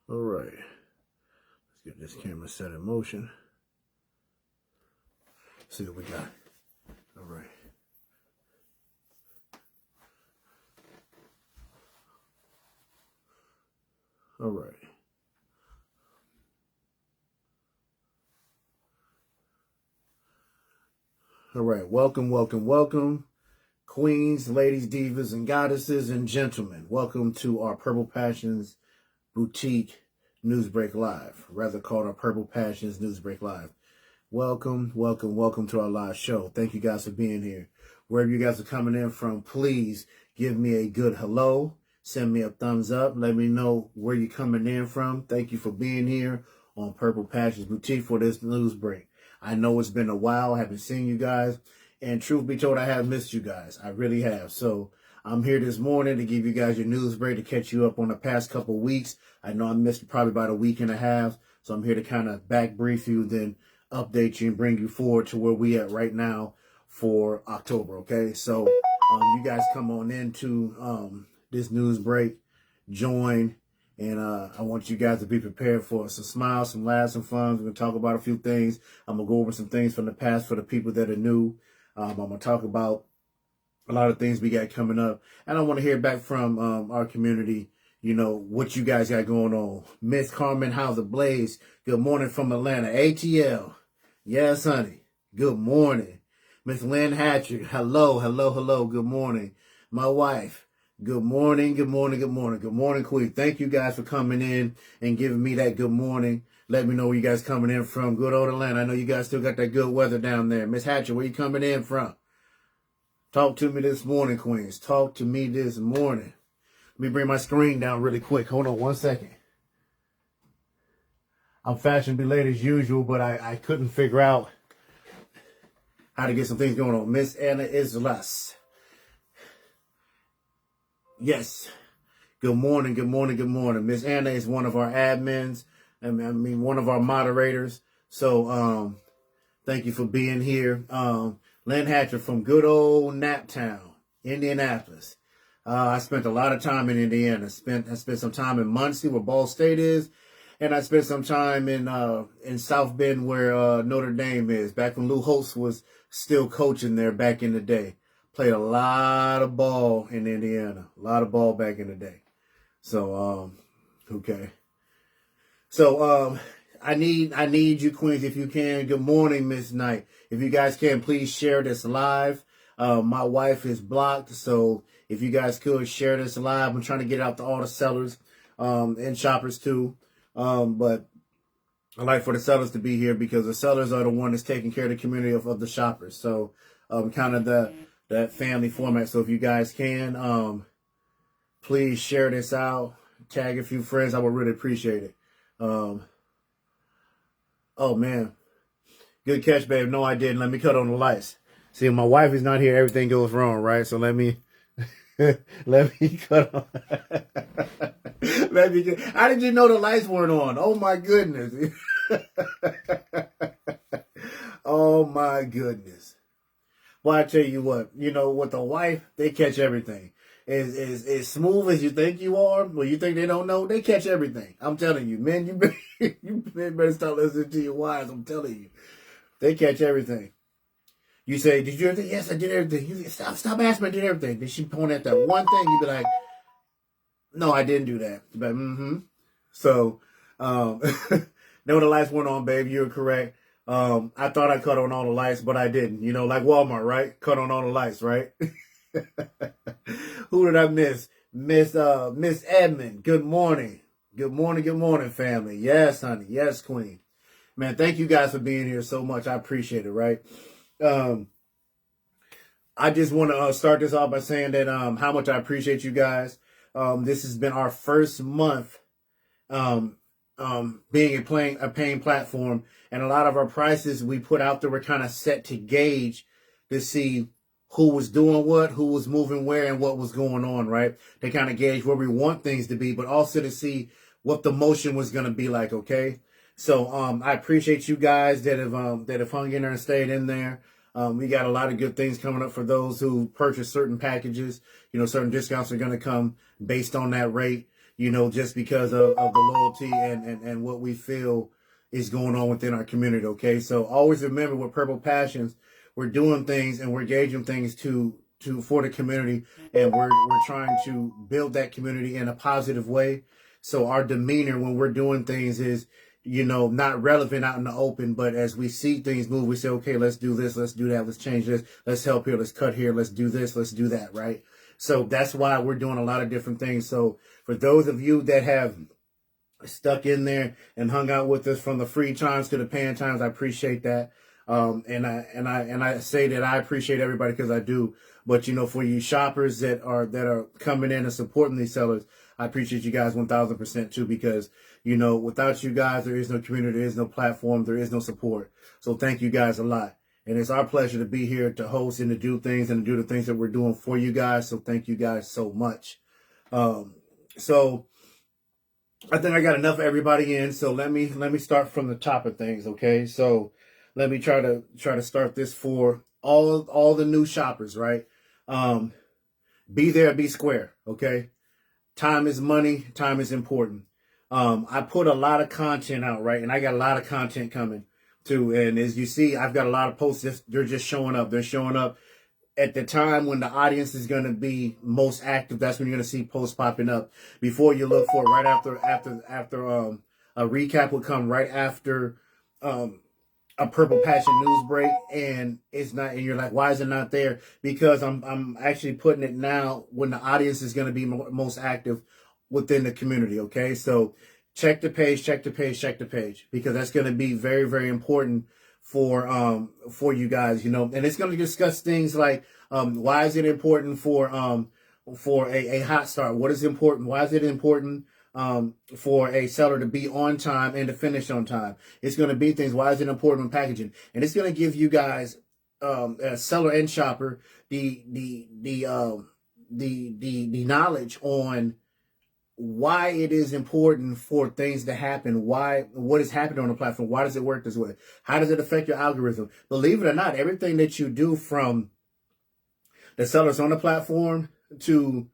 All right, let's get this camera set in motion. See what we got. All right. All right. All right. Welcome. Queens, ladies, divas, and goddesses, and gentlemen. Welcome to our Purple Passions Boutique Newsbreak Live, rather called our Purple Passions Newsbreak Live. Welcome to our live show. Thank you guys for being here. Wherever you guys are coming in from, please give me a good hello. Send me a thumbs up. Let me know where you're coming in from. Thank you for being here on Purple Passions Boutique for this news break. I know it's been a while. I haven't seen you guys. And truth be told, I have missed you guys. I really have. So I'm here this morning to give you guys your news break, to catch you up on the past couple weeks. I know I missed probably about a week and a half. So I'm here to kind of back brief you, then update you and bring you forward to where we at right now for October. Okay. So you guys come on into this news break, join. And I want you guys to be prepared for some smiles, some laughs, some fun. We're going to talk about a few things. I'm going to go over some things from the past for the people that are new. I'm going to talk about a lot of things we got coming up. And I want to hear back from our community, you know, what you guys got going on. Miss Carmen Hauser Blaze, good morning from Atlanta. ATL, yes, honey, good morning. Miss Lynn Hatcher, hello, good morning. My wife, good morning. Good morning, Queen. Thank you guys for coming in and giving me that good morning. Let me know where you guys coming in from. Good old Atlanta. I know you guys still got that good weather down there. Miss Hatcher, where you coming in from? Talk to me this morning, Queens. Talk to me this morning. Let me bring my screen down really quick. Hold on one second. I'm fashion belated as usual, but I couldn't figure out how to get some things going on. Miss Anna Islas. Yes. Good morning. Miss Anna is one of our admins. I mean, one of our moderators. So, thank you for being here. Lynn Hatcher from good old Naptown, Indianapolis. I spent a lot of time in Indiana. I spent some time in Muncie, where Ball State is. And I spent some time in South Bend, where Notre Dame is. Back when Lou Holtz was still coaching there back in the day. Played a lot of ball in Indiana. A lot of ball back in the day. So, okay. So, I need you, Queens, if you can. Good morning, Miss Knight. If you guys can, please share this live. My wife is blocked, so if you guys could share this live. I'm trying to get out to all the sellers and shoppers too. But I like for the sellers to be here because the sellers are the one that's taking care of the community of the shoppers. So kind of that family format. So if you guys can, please share this out. Tag a few friends. I would really appreciate it. Oh, man. Good catch, babe. No, I didn't. Let me cut on the lights. See, when my wife is not here, everything goes wrong, right? So let me cut on. How did you know the lights weren't on? Oh, my goodness. Oh, my goodness. Well, I tell you what, you know, with the wife, they catch everything. As smooth as you think you are, well, you think they don't know, they catch everything. I'm telling you, men, you better start listening to your wives. I'm telling you, they catch everything. You say, did you do everything? Yes, I did everything. You stop asking me, I did everything. Then she point at that one thing, you be like, no, I didn't do that. But So, no, the lights weren't on, babe. You're correct. I thought I cut on all the lights, but I didn't. You know, like Walmart, right? Cut on all the lights, right? Who did I miss? Miss Edmond. Good morning, family. Yes, honey. Yes, Queen. Man, thank you guys for being here so much. I appreciate it, right? I just want to start this off by saying that how much I appreciate you guys. This has been our first month being a paying platform, and a lot of our prices we put out there were kind of set to gauge to see who was doing what, who was moving where, and what was going on, right? To kind of gauge where we want things to be, but also to see what the motion was going to be like, okay? So I appreciate you guys that have hung in there and stayed in there. We got a lot of good things coming up for those who purchase certain packages. You know, certain discounts are going to come based on that rate. just because of the loyalty and what we feel is going on within our community. Okay. So always remember, with Purple Passions, we're doing things and we're engaging things for the community, and we're trying to build that community in a positive way. So our demeanor when we're doing things is, not relevant out in the open, but as we see things move, we say, okay, let's do this, let's do that, let's change this, let's help here, let's cut here, let's do this, let's do that, right? So that's why we're doing a lot of different things. So for those of you that have stuck in there and hung out with us from the free times to the paying times, I appreciate that. And I say that I appreciate everybody, because I do. But for you shoppers that are coming in and supporting these sellers, I appreciate you guys 1,000% too, because without you guys, there is no community, there is no platform, there is no support. So thank you guys a lot. And it's our pleasure to be here to host and to do things and to do the things that we're doing for you guys. So thank you guys so much. So I think I got enough of everybody in. So let me start from the top of things. Okay. So let me try to start this for all the new shoppers, right? Be there, be square. Okay. Time is money. Time is important. I put a lot of content out, right? And I got a lot of content coming too. And as you see, I've got a lot of posts. They're just showing up. They're showing up at the time when the audience is going to be most active. That's when you're going to see posts popping up. Before, you look for it right after a recap will come right after a Purple Passion news break, and it's not, and you're like, why is it not there? Because I'm actually putting it now when the audience is going to be most active within the community. Okay, so check the page, because that's going to be very, very important for you guys, and it's going to discuss things like why is it important for a hot start? What is important? Why is it important for a seller to be on time and to finish on time? It's going to be things. Why is it important in packaging? And it's going to give you guys, seller and shopper, the knowledge on why it is important for things to happen. What is happening on the platform? Why does it work this way? How does it affect your algorithm? Believe it or not, everything that you do, from the sellers on the platform to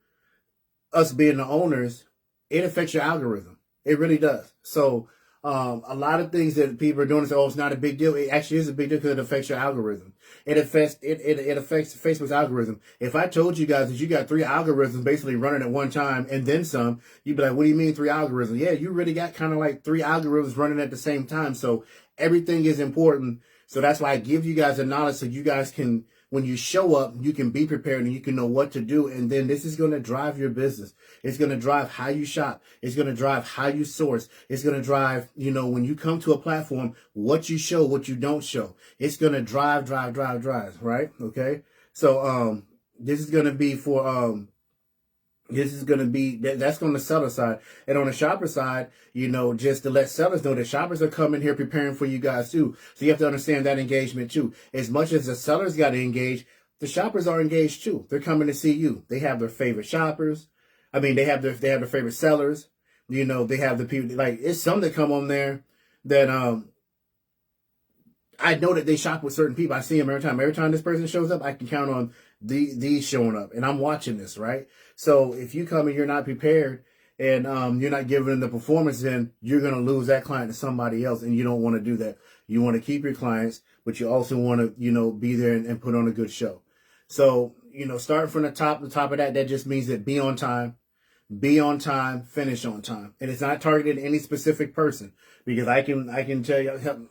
us being the owners, it affects your algorithm. It really does. So a lot of things that people are doing say, oh, it's not a big deal. It actually is a big deal, because it affects your algorithm. It affects Facebook's algorithm. If I told you guys that you got 3 algorithms basically running at one time and then some, you'd be like, what do you mean 3 algorithms? Yeah, you really got kind of like 3 algorithms running at the same time. So everything is important. So that's why I give you guys the knowledge, so you guys can, when you show up, you can be prepared and you can know what to do. And then this is going to drive your business. It's going to drive how you shop. It's going to drive how you source. It's going to drive, when you come to a platform, what you show, what you don't show. It's going to drive, right? Okay. So, this is going to be for, that's on the seller side. And on the shopper side, just to let sellers know that shoppers are coming here preparing for you guys too. So you have to understand that engagement too. As much as the sellers got to engage, the shoppers are engaged too. They're coming to see you. They have their favorite shoppers. I mean, they have their favorite sellers. They have the people, like, it's some that come on there that, I know that they shop with certain people. I see them every time. Every time this person shows up, I can count on these showing up, and I'm watching this, right? So if you come and you're not prepared, and you're not giving them the performance, then you're going to lose that client to somebody else, and you don't want to do that. You want to keep your clients, but you also want to, be there and put on a good show. So, starting from the top of that just means that be on time, finish on time. And it's not targeted at any specific person, because I can tell you,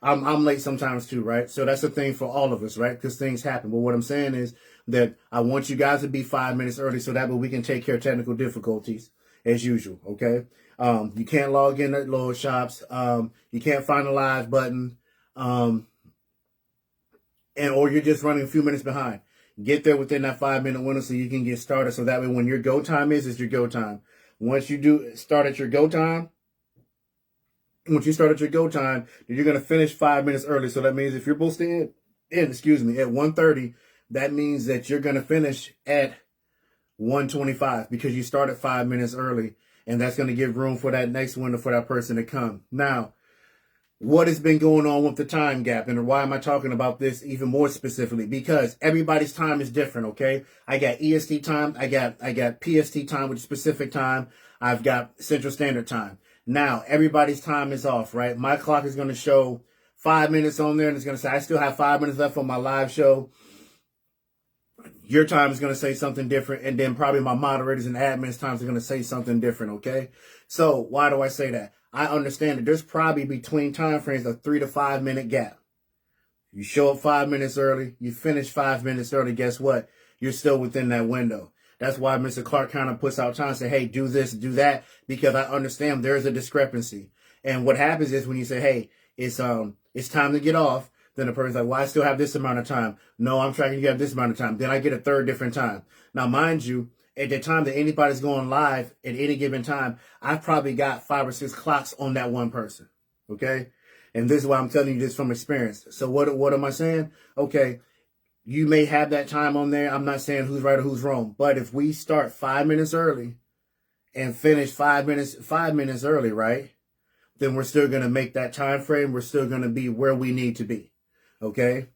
I'm late sometimes too, right? So that's the thing for all of us, right? Because things happen. But what I'm saying is that I want you guys to be 5 minutes early, so that way we can take care of technical difficulties as usual, okay? You can't log in at lower shops. You can't find a live button. Or you're just running a few minutes behind. Get there within that 5-minute window so you can get started. So that way when your go time is your go time. Once you start at your go time, then you're going to finish 5 minutes early. So that means if you're supposed to end at 1:30, that means that you're going to finish at 1:25, because you started 5 minutes early, and that's going to give room for that next window for that person to come. Now, what has been going on with the time gap, and why am I talking about this even more specifically? Because everybody's time is different, okay? I got EST time, I got PST time, which is Pacific time. I've got Central Standard Time. Now, everybody's time is off, right? My clock is going to show 5 minutes on there, and it's going to say I still have 5 minutes left on my live show. Your time is going to say something different, and then probably my moderators and admins' times are going to say something different, okay? So why do I say that? I understand that there's probably between time frames a 3 to 5 minute gap. You show up 5 minutes early, you finish 5 minutes early, guess what? You're still within that window. That's why Mr. Clark kind of puts out time and say, hey, do this, do that, because I understand there's a discrepancy. And what happens is when you say, hey, it's time to get off, then the person's like, well, I still have this amount of time. No, I'm tracking you have this amount of time. Then I get a third different time. Now, mind you, at the time that anybody's going live at any given time, I've probably got 5 or 6 clocks on that one person. Okay? And this is why I'm telling you this from experience. So what am I saying? Okay, you may have that time on there. I'm not saying who's right or who's wrong. But if we start 5 minutes early and finish 5 minutes early, right? Then we're still going to make that time frame. We're still going to be where we need to be. Okay?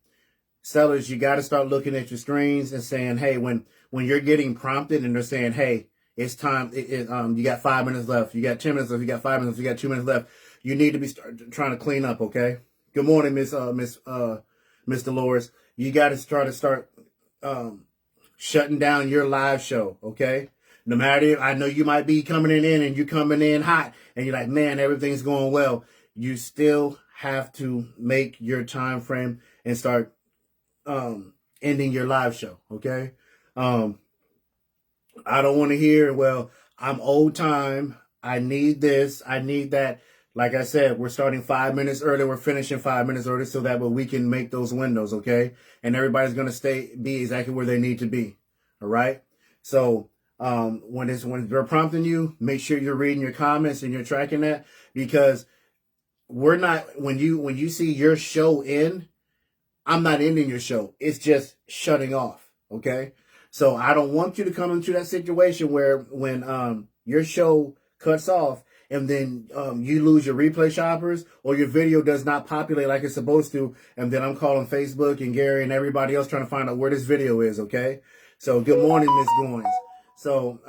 Sellers, you got to start looking at your screens and saying, hey, when you're getting prompted and they're saying, hey, it's time, you got 5 minutes left, you got 10 minutes left, you got 5 minutes, you got 2 minutes left, you need to be trying to clean up, okay? Good morning, Miss Dolores. You got to start shutting down your live show, okay? No matter, I know you might be coming in and you're coming in hot and you're like, man, everything's going well. You still have to make your time frame and start ending your live show, okay? I don't want to hear, well, I'm old time. I need this. I need that. Like I said, we're starting 5 minutes early. We're finishing 5 minutes early so that way we can make those windows, okay? And everybody's going to be exactly where they need to be, all right? So when they're prompting you, make sure you're reading your comments and you're tracking that, because we're not, when you see your show end, I'm not ending your show. It's just shutting off, okay? So I don't want you to come into that situation where when your show cuts off and then you lose your replay shoppers or your video does not populate like it's supposed to, and then I'm calling Facebook and Gary and everybody else trying to find out where this video is, okay? So good morning, Miss Goins. So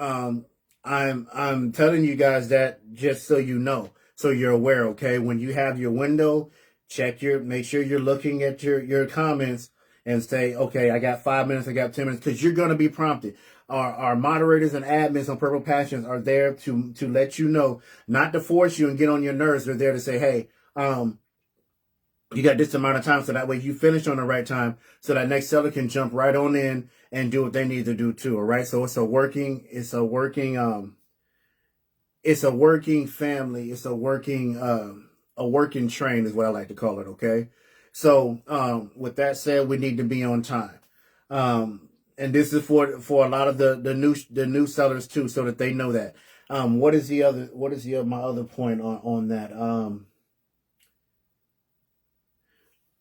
I'm telling you guys that just so you know, so you're aware, okay? When you have your window, make sure you're looking at your comments and say, okay, I got 5 minutes, I got 10 minutes, because you're going to be prompted. Our moderators and admins on Purple Passions are there to let you know, not to force you and get on your nerves. They're there to say, hey, you got this amount of time, so that way you finish on the right time, so that next seller can jump right on in and do what they need to do too. All right. So it's a working family. It's a working train is what I like to call it. Okay. So, with that said, we need to be on time. And this is for a lot of the new sellers too, so that they know that. What is my other point on that?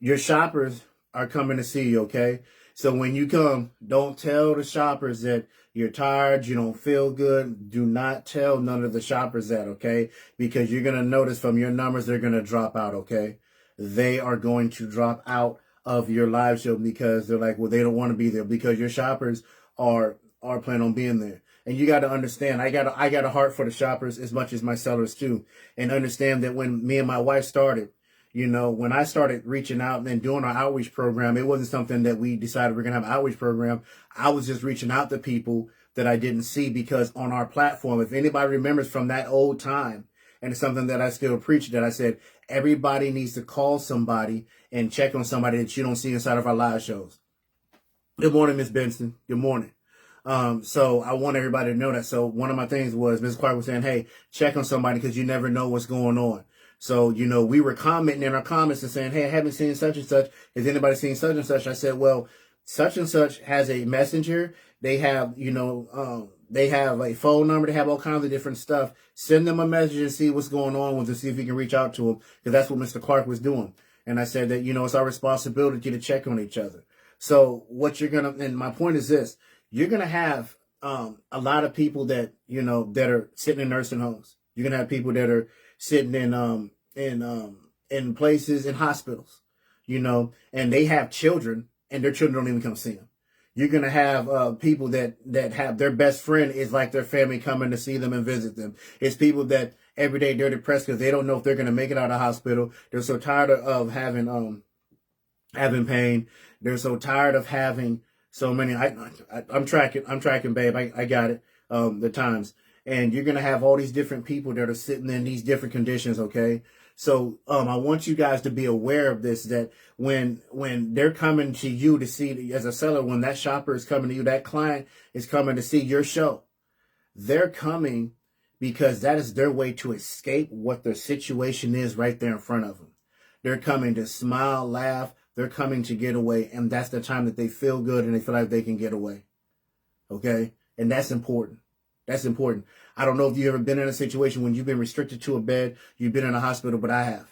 Your shoppers are coming to see you, okay? So when you come, don't tell the shoppers that you're tired, you don't feel good. Do not tell none of the shoppers that, okay? Because you're going to notice from your numbers, they're going to drop out, okay? They are going to drop out of your live show because they're like, well, they don't want to be there, because your shoppers are planning on being there. And you got to understand, I got a heart for the shoppers as much as my sellers too. And understand that when me and my wife started, when I started reaching out and doing our outreach program, it wasn't something that we decided we're going to have an outreach program. I was just reaching out to people that I didn't see, because on our platform, if anybody remembers from that old time, and it's something that I still preach, that I said, everybody needs to call somebody and check on somebody that you don't see inside of our live shows. Good morning, Miss Benson. Good morning. So I want everybody to know that. So one of my things was Ms. Clark was saying, hey, check on somebody because you never know what's going on. So, we were commenting in our comments and saying, hey, I haven't seen such and such. Has anybody seen such and such? I said, well, such and such has a messenger. They have, they have a phone number. They have all kinds of different stuff. Send them a message and see what's going on with them, see if you can reach out to them, because that's what Mr. Clark was doing. And I said that, it's our responsibility to check on each other. So and my point is this, you're going to have a lot of people that, that are sitting in nursing homes. You're going to have people that are sitting in in places, in hospitals, you know, and they have children and their children don't even come see them. You're going to have people that have their best friend is like their family coming to see them and visit them. It's people that every day they're depressed because they don't know if they're going to make it out of the hospital. They're so tired of having pain. They're so tired of having so many. I'm tracking, babe. I got it. The times. And you're going to have all these different people that are sitting in these different conditions. Okay. So, I want you guys to be aware of this, that when they're coming to you to see, as a seller, when that shopper is coming to you, that client is coming to see your show, they're coming because that is their way to escape what their situation is right there in front of them. They're coming to smile, laugh. They're coming to get away. And that's the time that they feel good and they feel like they can get away. Okay. And that's important. That's important. I don't know if you've ever been in a situation when you've been restricted to a bed, you've been in a hospital, but I have.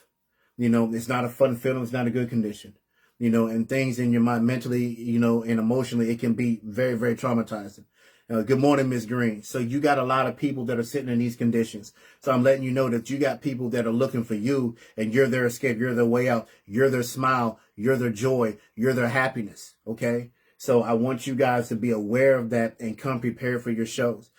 You know, it's not a fun feeling. It's not a good condition. You know, and things in your mind mentally, you know, and emotionally, it can be very, very traumatizing. Good morning, Ms. Green. So you got a lot of people that are sitting in these conditions. So I'm letting you know that you got people that are looking for you and you're their escape. You're their way out. You're their smile. You're their joy. You're their happiness. Okay. So I want you guys to be aware of that and come prepared for your shows.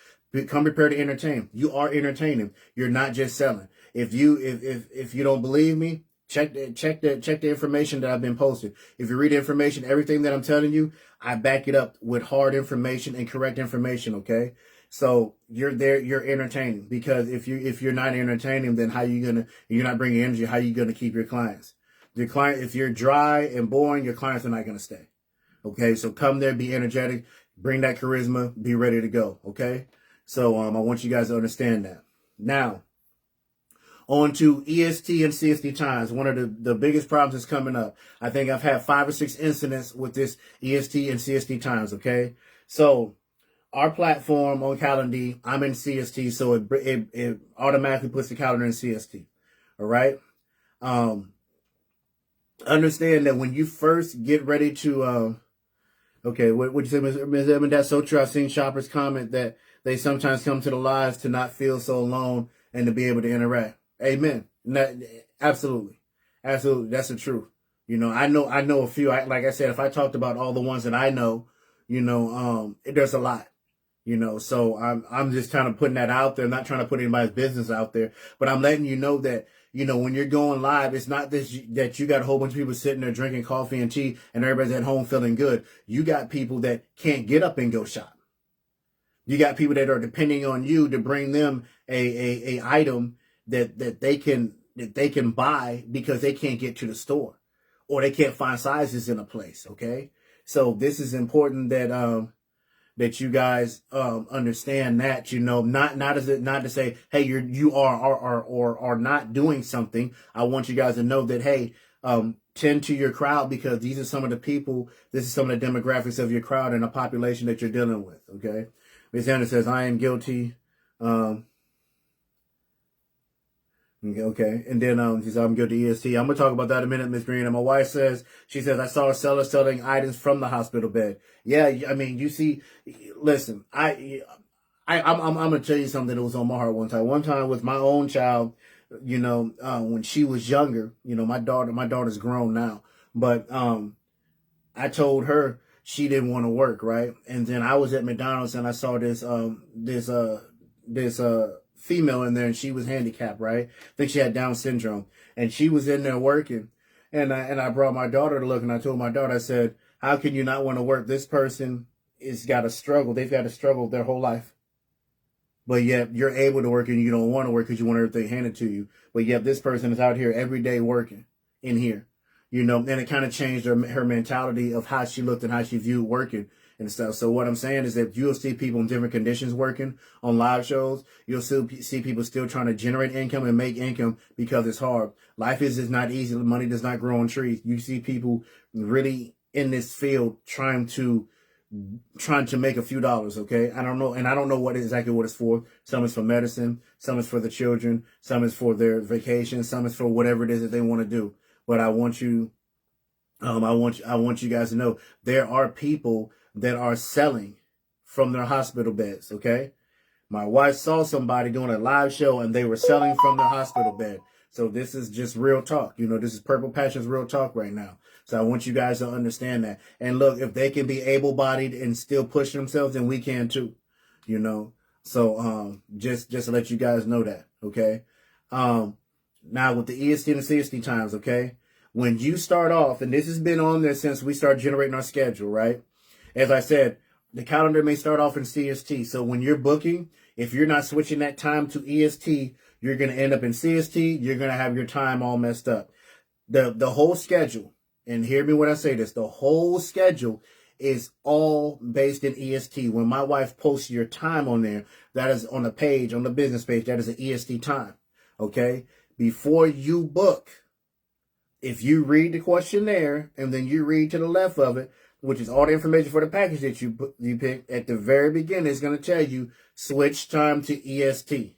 Come prepared to entertain. You are entertaining. You're not just selling. If you don't believe me, check the information that I've been posting. If you read the information, everything that I'm telling you, I back it up with hard information and correct information. Okay, so you're there. You're entertaining, because if you're not entertaining, then you're not bringing energy. How you gonna keep your clients? If you're dry and boring, your clients are not gonna stay. Okay, so come there, be energetic, bring that charisma, be ready to go. Okay. So I want you guys to understand that. Now, on to EST and CST times. One of the biggest problems is coming up. I think I've had 5 or 6 incidents with this EST and CST times, okay? So our platform on Calendly, I'm in CST, so it automatically puts the calendar in CST, all right? Understand that when you first get ready to, okay, what you say, Ms. Edmond? That's so true. I've seen shoppers comment that they sometimes come to the lives to not feel so alone and to be able to interact. Amen. Absolutely. Absolutely. That's the truth. You know a few. Like I said, if I talked about all the ones that I know, there's a lot. So I'm just kind of putting that out there. I'm not trying to put anybody's business out there, but I'm letting you know that, when you're going live, it's not that you got a whole bunch of people sitting there drinking coffee and tea and everybody's at home feeling good. You got people that can't get up and go shop. You got people that are depending on you to bring them a item that they can buy because they can't get to the store or they can't find sizes in a place. Okay. So this is important that you guys understand that, not to say, hey, you are not doing something. I want you guys to know that, hey, tend to your crowd, because these are some of the people, this is some of the demographics of your crowd and the population that you're dealing with. Okay. Ms. Anderson says, I am guilty. Okay. And then she says, I'm guilty EST. I'm going to talk about that in a minute, Ms. Green. And my wife says, I saw a seller selling items from the hospital bed. Yeah, I mean, you see, listen, I'm going to tell you something that was on my heart one time. One time with my own child, when she was younger, my daughter's grown now, but I told her she didn't want to work, right? And then I was at McDonald's and I saw this female in there, and she was handicapped, right? I think she had Down syndrome, and she was in there working. And I brought my daughter to look, and I told my daughter, I said, how can you not want to work? This person is got to struggle. They've got to struggle their whole life. But yet you're able to work and you don't want to work because you want everything handed to you. But yet this person is out here every day working in here, and it kind of changed her mentality of how she looked and how she viewed working and stuff. So what I'm saying is that you'll see people in different conditions working on live shows. You'll still see people still trying to generate income and make income because it's hard. Life is not easy. Money does not grow on trees. You see people really in this field trying to make a few dollars. Okay. I don't know. And I don't know exactly what it's for. Some is for medicine. Some is for the children. Some is for their vacation. Some is for whatever it is that they want to do. But I want you guys to know there are people that are selling from their hospital beds. Okay. My wife saw somebody doing a live show and they were selling from their hospital bed. So this is just real talk. You know, this is Purple Passions real talk right now. So I want you guys to understand that. And look, if they can be able-bodied and still push themselves, then we can too. You know. So just to let you guys know that, okay? Now with the EST and the CST times, okay? When you start off, and this has been on there since we started generating our schedule, right? As I said, the calendar may start off in CST. So when you're booking, if you're not switching that time to EST, you're going to end up in CST. You're going to have your time all messed up. The whole schedule, and hear me when I say this, the whole schedule is all based in EST. When my wife posts your time on there, that is on the page, on the business page, that is an EST time, okay? Before you book, if you read the questionnaire and then you read to the left of it, which is all the information for the package that you pick, at the very beginning, it's going to tell you switch time to EST.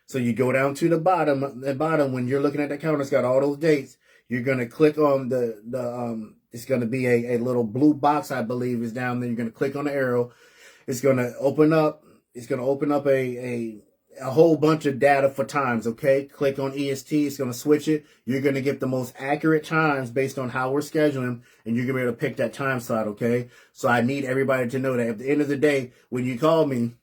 So you go down to the bottom when you're looking at the calendar, it's got all those dates. You're going to click on it's going to be a little blue box, I believe, is down there. You're going to click on the arrow. It's going to open up. It's going to open up a whole bunch of data for times, okay? Click on EST. It's going to switch it. You're going to get the most accurate times based on how we're scheduling, and you're going to be able to pick that time slot, okay? So I need everybody to know that at the end of the day, when you call me,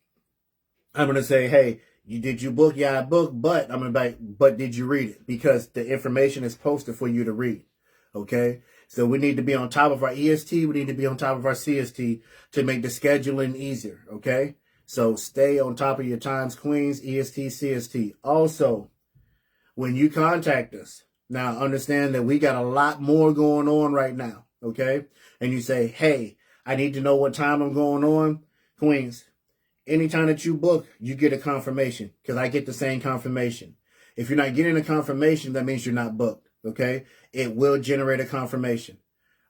I'm going to say, hey, did you book? Yeah, I booked, but I'm going to be like, but did you read it? Because the information is posted for you to read, okay? So we need to be on top of our EST. We need to be on top of our CST to make the scheduling easier, okay? So stay on top of your times, Queens, EST, CST. Also, when you contact us, now understand that we got a lot more going on right now, okay? And you say, hey, I need to know what time I'm going on. Queens, anytime that you book, you get a confirmation because I get the same confirmation. If you're not getting a confirmation, that means you're not booked, okay? It will generate a confirmation.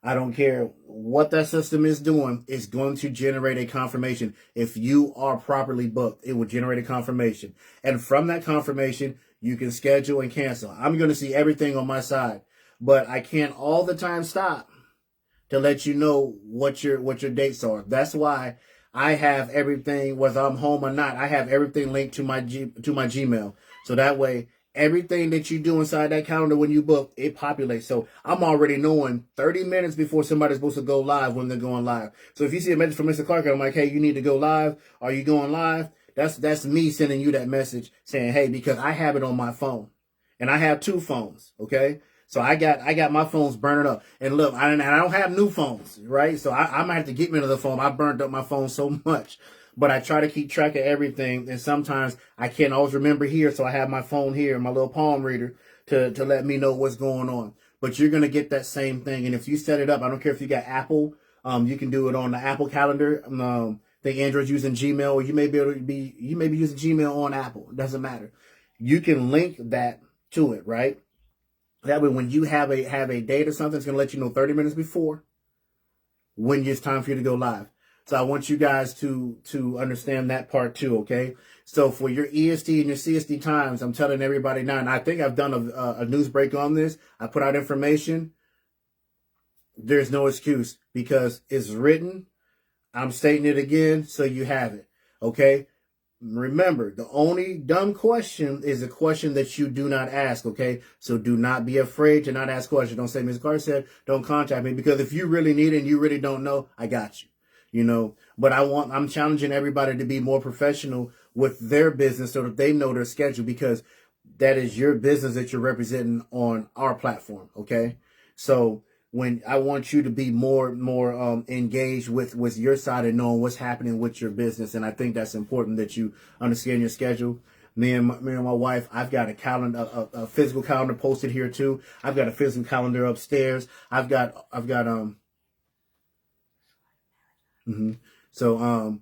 I don't care what that system is doing. It's going to generate a confirmation. If you are properly booked, it will generate a confirmation. And from that confirmation, you can schedule and cancel. I'm going to see everything on my side, but I can't all the time stop to let you know what your dates are. That's why I have everything, whether I'm home or not, I have everything linked to my Gmail. So that way, everything that you do inside that calendar when you book, it populates. So I'm already knowing 30 minutes before somebody's supposed to go live when they're going live. So if you see a message from Mr. Clark, I'm like, hey, you need to go live. Are you going live? That's me sending you that message saying, hey, because I have it on my phone. And I have 2 phones, okay? So I got my phones burning up. And look, I don't have new phones, right? So I might have to get me another phone. I burned up my phone so much. But I try to keep track of everything, and sometimes I can't always remember here, so I have my phone here, my little palm reader, to let me know what's going on. But you're going to get that same thing, and if you set it up, I don't care if you got Apple, you can do it on the Apple calendar. I think Android's using Gmail, or you may be using Gmail on Apple. It doesn't matter. You can link that to it, right? That way, when you have a date or something, it's going to let you know 30 minutes before when it's time for you to go live. So I want you guys to understand that part too, okay? So for your EST and your CST times, I'm telling everybody now, and I think I've done a news break on this. I put out information. There's no excuse because it's written. I'm stating it again so you have it, okay? Remember, the only dumb question is a question that you do not ask, okay? So do not be afraid to not ask questions. Don't say, Ms. Carter said, don't contact me, because if you really need it and you really don't know, I got you. You know, but I'm challenging everybody to be more professional with their business so that they know their schedule, because that is your business that you're representing on our platform. Okay. So when I want you to be more engaged with your side and knowing what's happening with your business. And I think that's important that you understand your schedule. Me and my wife, I've got a calendar, a physical calendar posted here too. I've got a physical calendar upstairs. I've got So,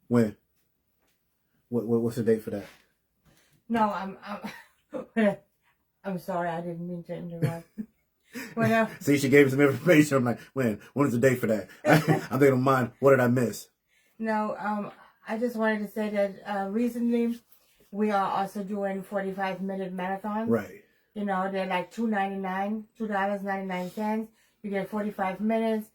when? What's the date for that? No, I'm sorry, I didn't mean to interrupt. Well, See, she gave me some information. I'm like, when is the date for that? I'm thinking of mine. What did I miss? No, I just wanted to say that recently we are also doing 45-minute marathons. Right. You know, they're like $2.99. You get 45 minutes.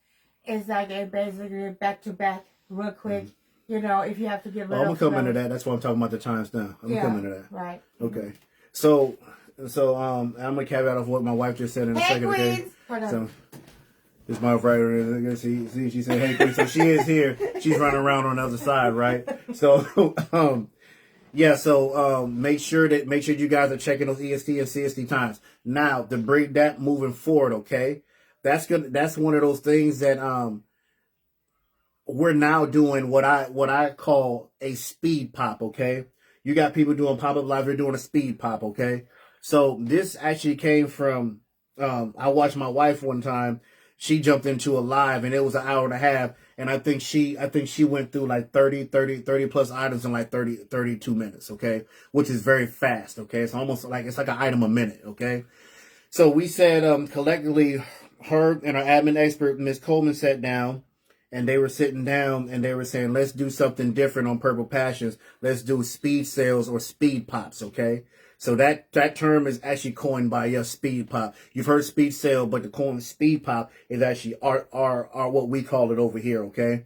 It's like a basically back-to-back real quick. You know, if you have to get rid of... I'm going to come into that. That's why I'm talking about the times now. I'm going to come into that. Right. Okay. So I'm gonna caveat off what my wife just said in a second. Queens. Okay. Hold on. So this my wife right there. See, she said, "Hey, Queen." So she is here. She's running around on the other side, right? So yeah. So make sure you guys are checking those EST and CST times. Now to bring that moving forward, okay? That's good. That's one of those things that we're now doing what I call a speed pop, okay? You got people doing pop-up live, they're doing a speed pop, okay? So this actually came from I watched my wife one time. She jumped into a live and it was an hour and a half, and I think she went through like 30 plus items in like 32 minutes, okay? Which is very fast, okay? It's almost like it's like an item a minute, okay? So we said collectively, her and our admin expert, Ms. Coleman, sat down, and they were sitting down and they were saying, let's do something different on Purple Passions. Let's do speed sales or speed pops, okay? So that term is actually coined by us, speed pop. You've heard speed sale, but the coin speed pop is actually our what we call it over here, okay?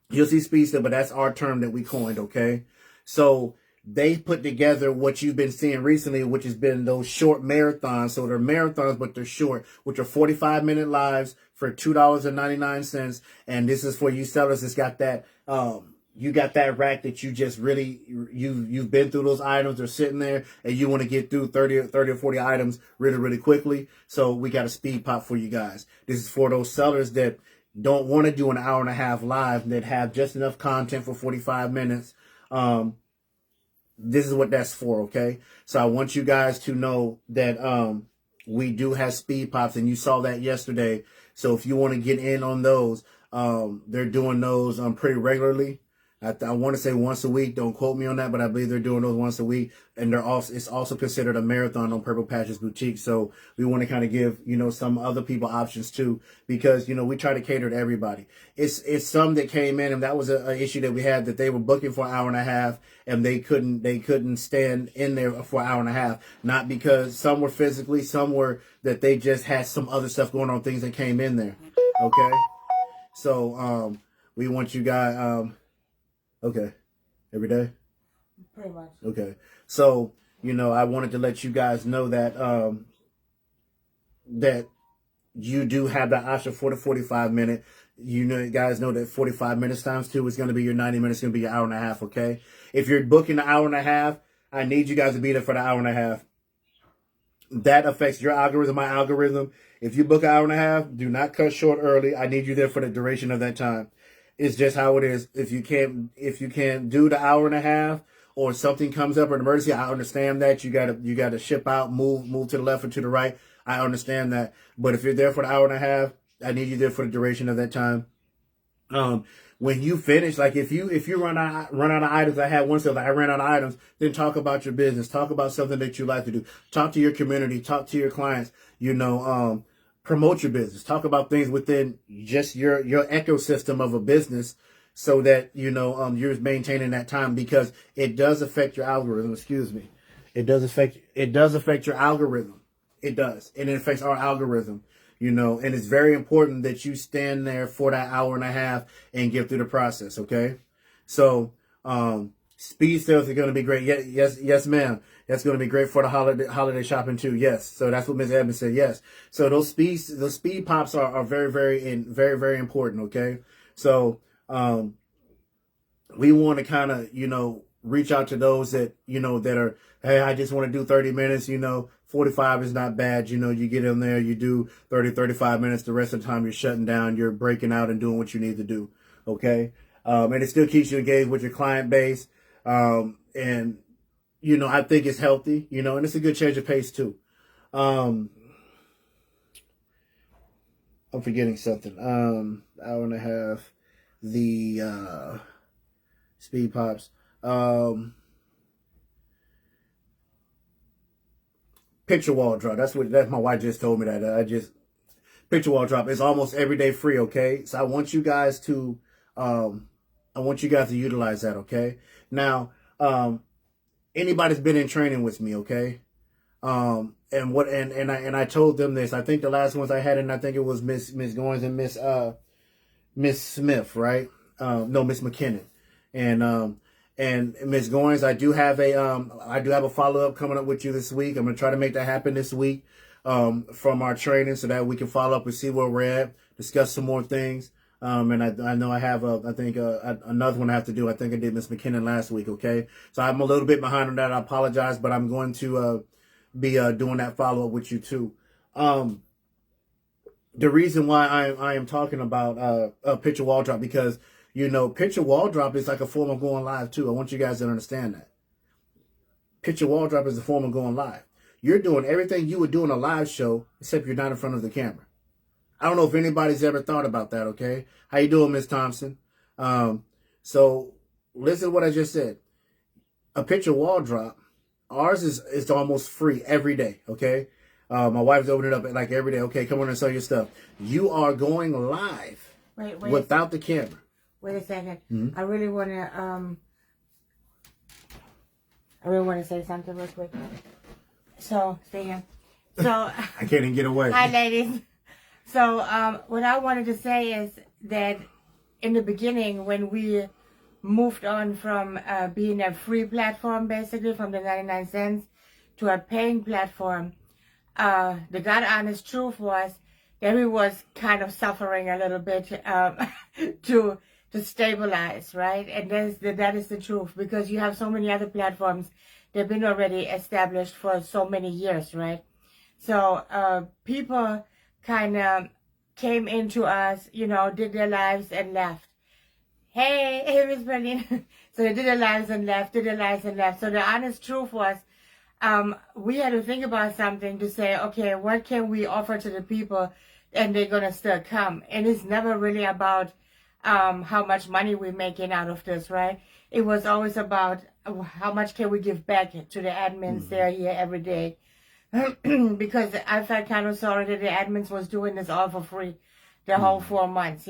You'll see speed sale, but that's our term that we coined, okay? So they put together what you've been seeing recently, which has been those short marathons. So they're marathons, but they're short, which are 45-minute lives for $2.99. And this is for you sellers. It's got that, you got that rack that you just really, you've been through those items. They're sitting there and you want to get through 30 or 40 items really, really quickly. So we got a speed pop for you guys. This is for those sellers that don't want to do an hour and a half live, that have just enough content for 45 minutes. This is what that's for, okay? So I want you guys to know that we do have speed pops, and you saw that yesterday. So if you want to get in on those, they're doing those pretty regularly. I want to say once a week. Don't quote me on that, but I believe they're doing those once a week. And it's also considered a marathon on Purple Patches Boutique. So we want to kind of give, some other people options too, because, we try to cater to everybody. It's some that came in, and that was an issue that we had, that they were booking for an hour and a half and they couldn't stand in there for an hour and a half. Not because some were physically, some were that they just had some other stuff going on, things that came in there. Okay. So, we want you guys, okay. Every day? Pretty much. Okay. So, I wanted to let you guys know that that you do have that option for the 45 minute. You guys know that 45 minutes times 2 is going to be your 90 minutes, going to be your hour and a half, okay? If you're booking an hour and a half, I need you guys to be there for the hour and a half. That affects your algorithm, my algorithm. If you book an hour and a half, do not cut short early. I need you there for the duration of that time. It's just how it is. If you can't do the hour and a half, or something comes up or an emergency, I understand that you gotta ship out, move to the left or to the right. I understand that. But if you're there for the hour and a half, I need you there for the duration of that time. When you finish, like if you run out of items, I had one sale that I ran out of items, then talk about your business, talk about something that you like to do, talk to your community, talk to your clients, promote your business, talk about things within just your ecosystem of a business, so that you're maintaining that time, because it does affect your algorithm. Excuse me. It does affect your algorithm. It does. And it affects our algorithm, and it's very important that you stand there for that hour and a half and get through the process. Okay. So, speed sales are going to be great. Yes, ma'am. That's going to be great for the holiday shopping too. Yes. So that's what Ms. Evans said. Yes. So those speed pops are very, very, very important. Okay. So, we want to kind of, reach out to those that, that are, hey, I just want to do 30 minutes, 45 is not bad. You get in there, you do 30, 35 minutes. The rest of the time you're shutting down, you're breaking out and doing what you need to do. Okay. And it still keeps you engaged with your client base. And, I think it's healthy, and it's a good change of pace too. I'm forgetting something. Hour and a half, the, speed pops. Picture wall drop. That's my wife just told me that. Picture wall drop is almost every day free. Okay. So I want you guys to utilize that. Okay. Now, anybody's been in training with me. Okay. And I told them this. I think the last ones I had, and I think it was Miss Goins and Miss Smith, right? No, Miss McKinnon. And And Ms. Goins, I do have a follow up coming up with you this week. I'm gonna try to make that happen this week from our training, so that we can follow up and see where we're at, discuss some more things. And I know I have another one I have to do. I think I did Miss McKinnon last week. Okay, so I'm a little bit behind on that. I apologize, but I'm going to be doing that follow up with you too. The reason why I am talking about a picture wall drop, because picture wall drop is like a form of going live too. I want you guys to understand that. Picture wall drop is a form of going live. You're doing everything you would do in a live show, except you're not in front of the camera. I don't know if anybody's ever thought about that, okay? How you doing, Miss Thompson? So listen to what I just said. A picture wall drop, ours is almost free every day, okay? My wife's opening it up like every day. Okay, come on and sell your stuff. You are going live without the camera. Wait a second. Mm-hmm. I really want to say something real quick. So, stay here. So I can't even get away. Hi, ladies. So, what I wanted to say is that in the beginning, when we moved on from being a free platform, basically from the 99 cents to a paying platform, the God honest truth was that we was kind of suffering a little bit to stabilize, right? And that is the truth, because you have so many other platforms that have been already established for so many years, right? So people kind of came into us, did their lives and left. Hey, Miss Berlin. So they did their lives and left, So the honest truth was, we had to think about something to say, okay, what can we offer to the people, and they're going to still come. And it's never really about how much money we're making out of this, right? It was always about how much can we give back to the admins that are here every day. Because I felt kind of sorry that the admins was doing this all for free the whole 4 months,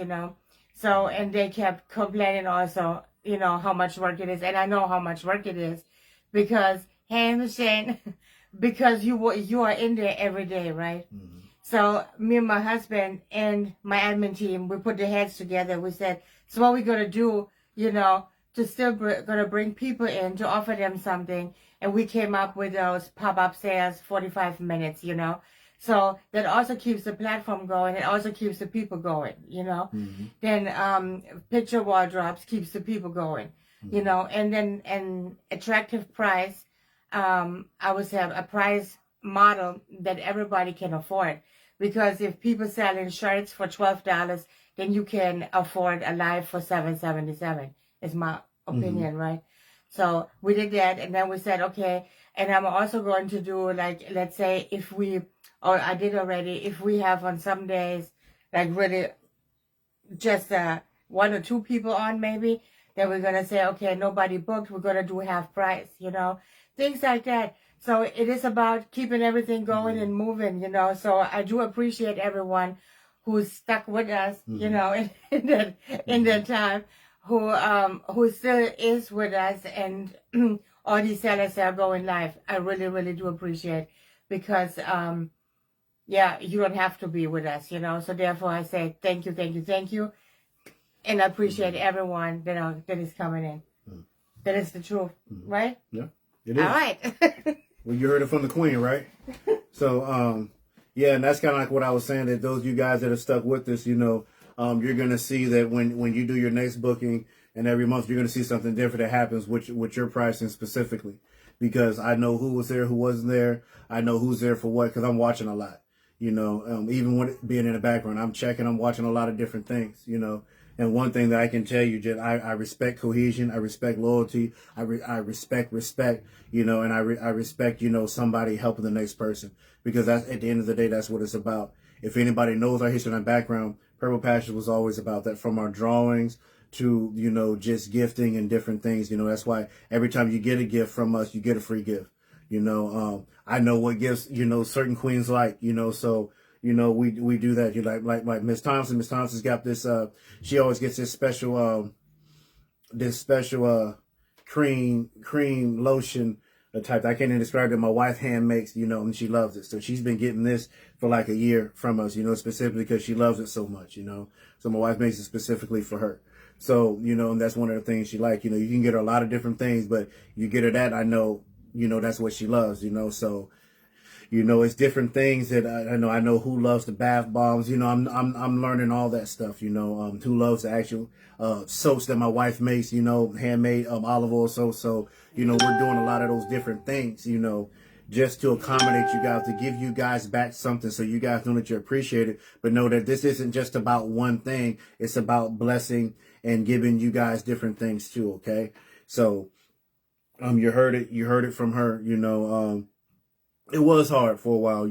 So, and they kept complaining also, how much work it is. And I know how much work it is, because, hey, Miss Shane, because you are in there every day, right? Mm-hmm. So me and my husband and my admin team, we put the heads together. We said, so what we're going to do, to still going to bring people in, to offer them something. And we came up with those pop-up sales, 45 minutes, So that also keeps the platform going. It also keeps the people going, Mm-hmm. Then picture wall drops keeps the people going, mm-hmm. And then an attractive price. I would say a price model that everybody can afford. Because if people selling shirts for $12, then you can afford a live for $7.77. Is my opinion, mm-hmm. right? So we did that, and then we said, okay. And I'm also going to do, like, let's say if we have on some days, like really just 1 or 2 people on maybe, then we're going to say, okay, nobody booked, we're going to do half price, things like that. So it is about keeping everything going and moving, So I do appreciate everyone who's stuck with us, mm-hmm. in that time, who still is with us, and all these sellers that are going live. I really, really do appreciate, because you don't have to be with us, So therefore I say thank you, and I appreciate mm-hmm. everyone that is coming in. Mm-hmm. That is the truth, mm-hmm. right? Yeah, it is. All right. Well, you heard it from the queen, right? So, and that's kind of like what I was saying, that those of you guys that are stuck with us, you're going to see that when you do your next booking, and every month you're going to see something different that happens with your pricing specifically. Because I know who was there, who wasn't there. I know who's there for what, because I'm watching a lot, even when being in the background, I'm watching a lot of different things, And one thing that I can tell you, Jen, I respect cohesion, I respect loyalty, I respect, and I respect, somebody helping the next person, because that's, at the end of the day, that's what it's about. If anybody knows our history and our background, Purple Passion was always about that, from our drawings to, just gifting and different things. That's why every time you get a gift from us, you get a free gift. I know what gifts, certain queens like, so. We do that. You like Miss Thompson. Miss Thompson's got this. She always gets this special cream lotion type. I can't even describe it. My wife hand makes, and she loves it. So she's been getting this for like a year from us, specifically because she loves it so much, So my wife makes it specifically for her. So, and that's one of the things she like. You can get her a lot of different things, but you get her that, I know, that's what she loves, so, it's different things that I know who loves the bath bombs. I'm learning all that stuff, who loves the actual soaps that my wife makes, handmade olive oil soap. So, we're doing a lot of those different things, just to accommodate you guys, to give you guys back something so you guys know that you appreciate it, but know that this isn't just about one thing. It's about blessing and giving you guys different things too, okay? So, you heard it from her, it was hard for a while,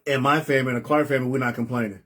In my family, in the Clark family, we're not complaining.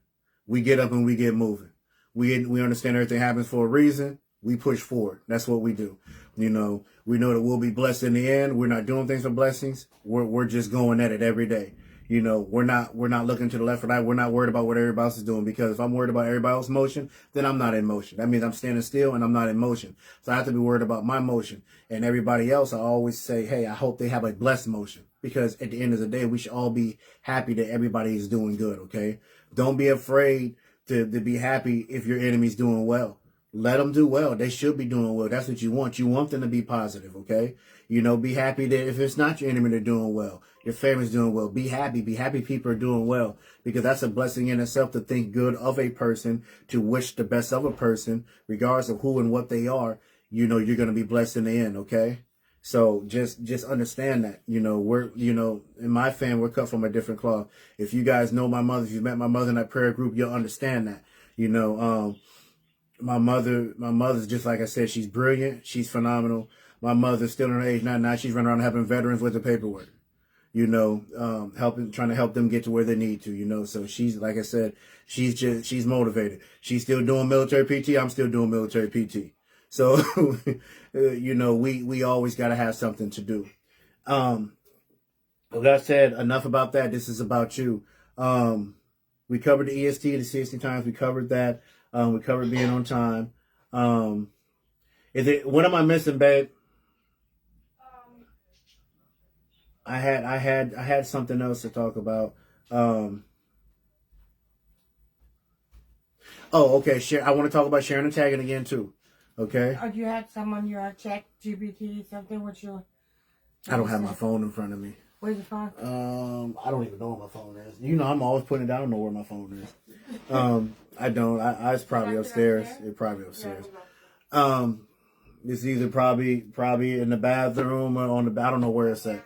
We get up and we get moving. We understand everything happens for a reason. We push forward. That's what we do. We know that we'll be blessed in the end. We're not doing things for blessings. We're just going at it every day. We're not looking to the left or right. We're not worried about what everybody else is doing, because if I'm worried about everybody else's motion, then I'm not in motion. That means I'm standing still and I'm not in motion. So I have to be worried about my motion. And everybody else, I always say, hey, I hope they have a blessed motion, because at the end of the day, we should all be happy that everybody is doing good. Okay. Don't be afraid to be happy if your enemy's doing well. Let them do well. They should be doing well. That's what you want. You want them to be positive, okay? Be happy that if it's not your enemy, they're doing well. Your family's doing well. Be happy. Be happy people are doing well, because that's a blessing in itself, to think good of a person, to wish the best of a person, regardless of who and what they are. You're going to be blessed in the end, okay? So just understand that, we're, in my family, we're cut from a different cloth. If you guys know my mother, if you met my mother in that prayer group, you'll understand that, my mother's just like I said, she's brilliant. She's phenomenal. My mother's still in her age now. She's running around helping veterans with the paperwork, trying to help them get to where they need to, so she's, like I said, she's motivated. She's still doing military PT. I'm still doing military PT. So, we always got to have something to do. With that said, enough about that. This is about you. We covered the EST, the 60 times. We covered that. We covered being on time. What am I missing, babe? I had something else to talk about. Okay. I want to talk about sharing and tagging again too. Okay. Oh, you had someone your chat GPT something with your? I don't have my phone in front of me. Where's the phone? I don't even know where my phone is. I'm always putting it down. I don't know where my phone is. I don't. It's probably upstairs. It's probably upstairs. It's either probably in the bathroom or on the. I don't know where it's at.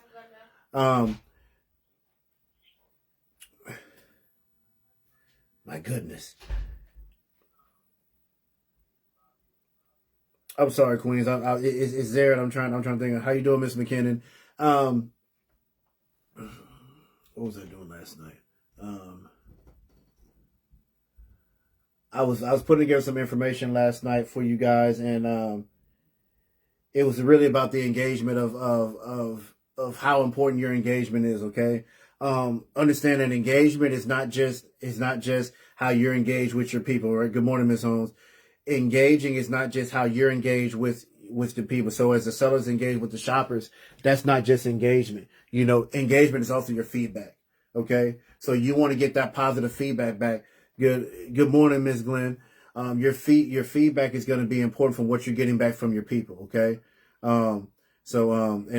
My goodness. I'm sorry, Queens. It's there, and I'm trying to think of how you doing, Miss McKinnon. What was I doing last night? I was putting together some information last night for you guys, and it was really about the engagement of how important your engagement is. Okay, understand that engagement is not just how you're engaged with your people. Right? Good morning, Miss Holmes. Engaging is not just how you're engaged with the people. So as the sellers engage with the shoppers, that's not just engagement. Engagement is also your feedback. Okay. So you want to get that positive feedback back. Good morning, Ms. Glenn. Your feedback is going to be important from what you're getting back from your people. Okay. And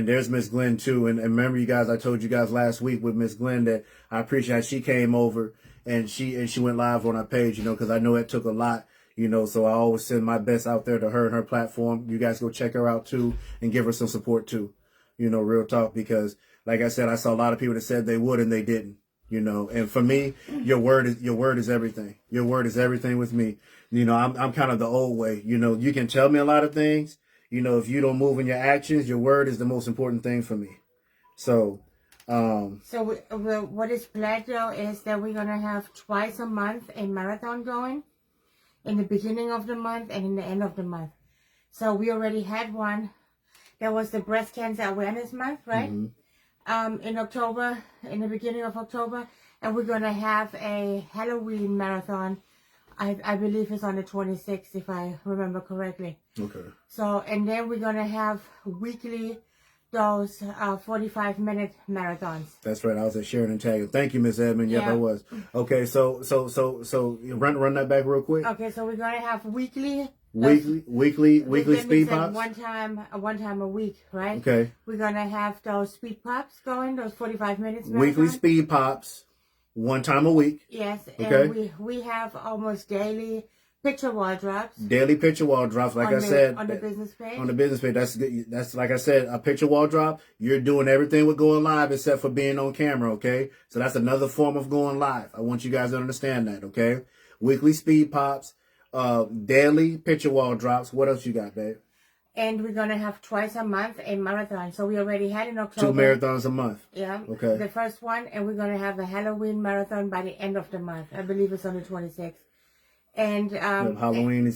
there's Miss Glenn too. And remember, you guys, I told you guys last week with Miss Glenn that I appreciate how she came over and she went live on our page, because I know it took a lot. So I always send my best out there to her and her platform. You guys go check her out too and give her some support too. Real talk, because like I said, I saw a lot of people that said they would and they didn't, and for me, your word is everything. Your word is everything with me. I'm kind of the old way, you can tell me a lot of things. If you don't move in your actions, your word is the most important thing for me. So, what is planned though is that we're going to have twice a month a marathon going. In the beginning of the month and in the end of the month. So we already had one. That was the Breast Cancer Awareness Month, right? Mm-hmm. In October, in the beginning of October. And we're going to have a Halloween marathon. I believe it's on the 26th, if I remember correctly. Okay. So, and then we're going to have weekly those 45-minute marathons. That's right. I was at sharing and tagging. Thank you, Miss Edmond. Yep, Yeah. I was. Okay, so you run that back real quick. Okay, so we're gonna have weekly Speed pops. One time a week, right? Okay. We're gonna have those speed pops going, those 45 minutes. Weekly marathon. speed pops, one time a week. Yes, Okay. and we have almost daily picture wall drops. Daily picture wall drops, like I said, on the business page. On the business page, that's good. That's like I said, a picture wall drop. You're doing everything with going live except for being on camera. Okay, so that's another form of going live. I want you guys to understand that. Okay, weekly speed pops, daily picture wall drops. What else you got, babe? And we're gonna have twice a month a marathon. So we already had in October 2 marathons a month. Yeah. Okay. The first one, and we're gonna have a Halloween marathon by the end of the month. I believe it's on the 26th. And Halloween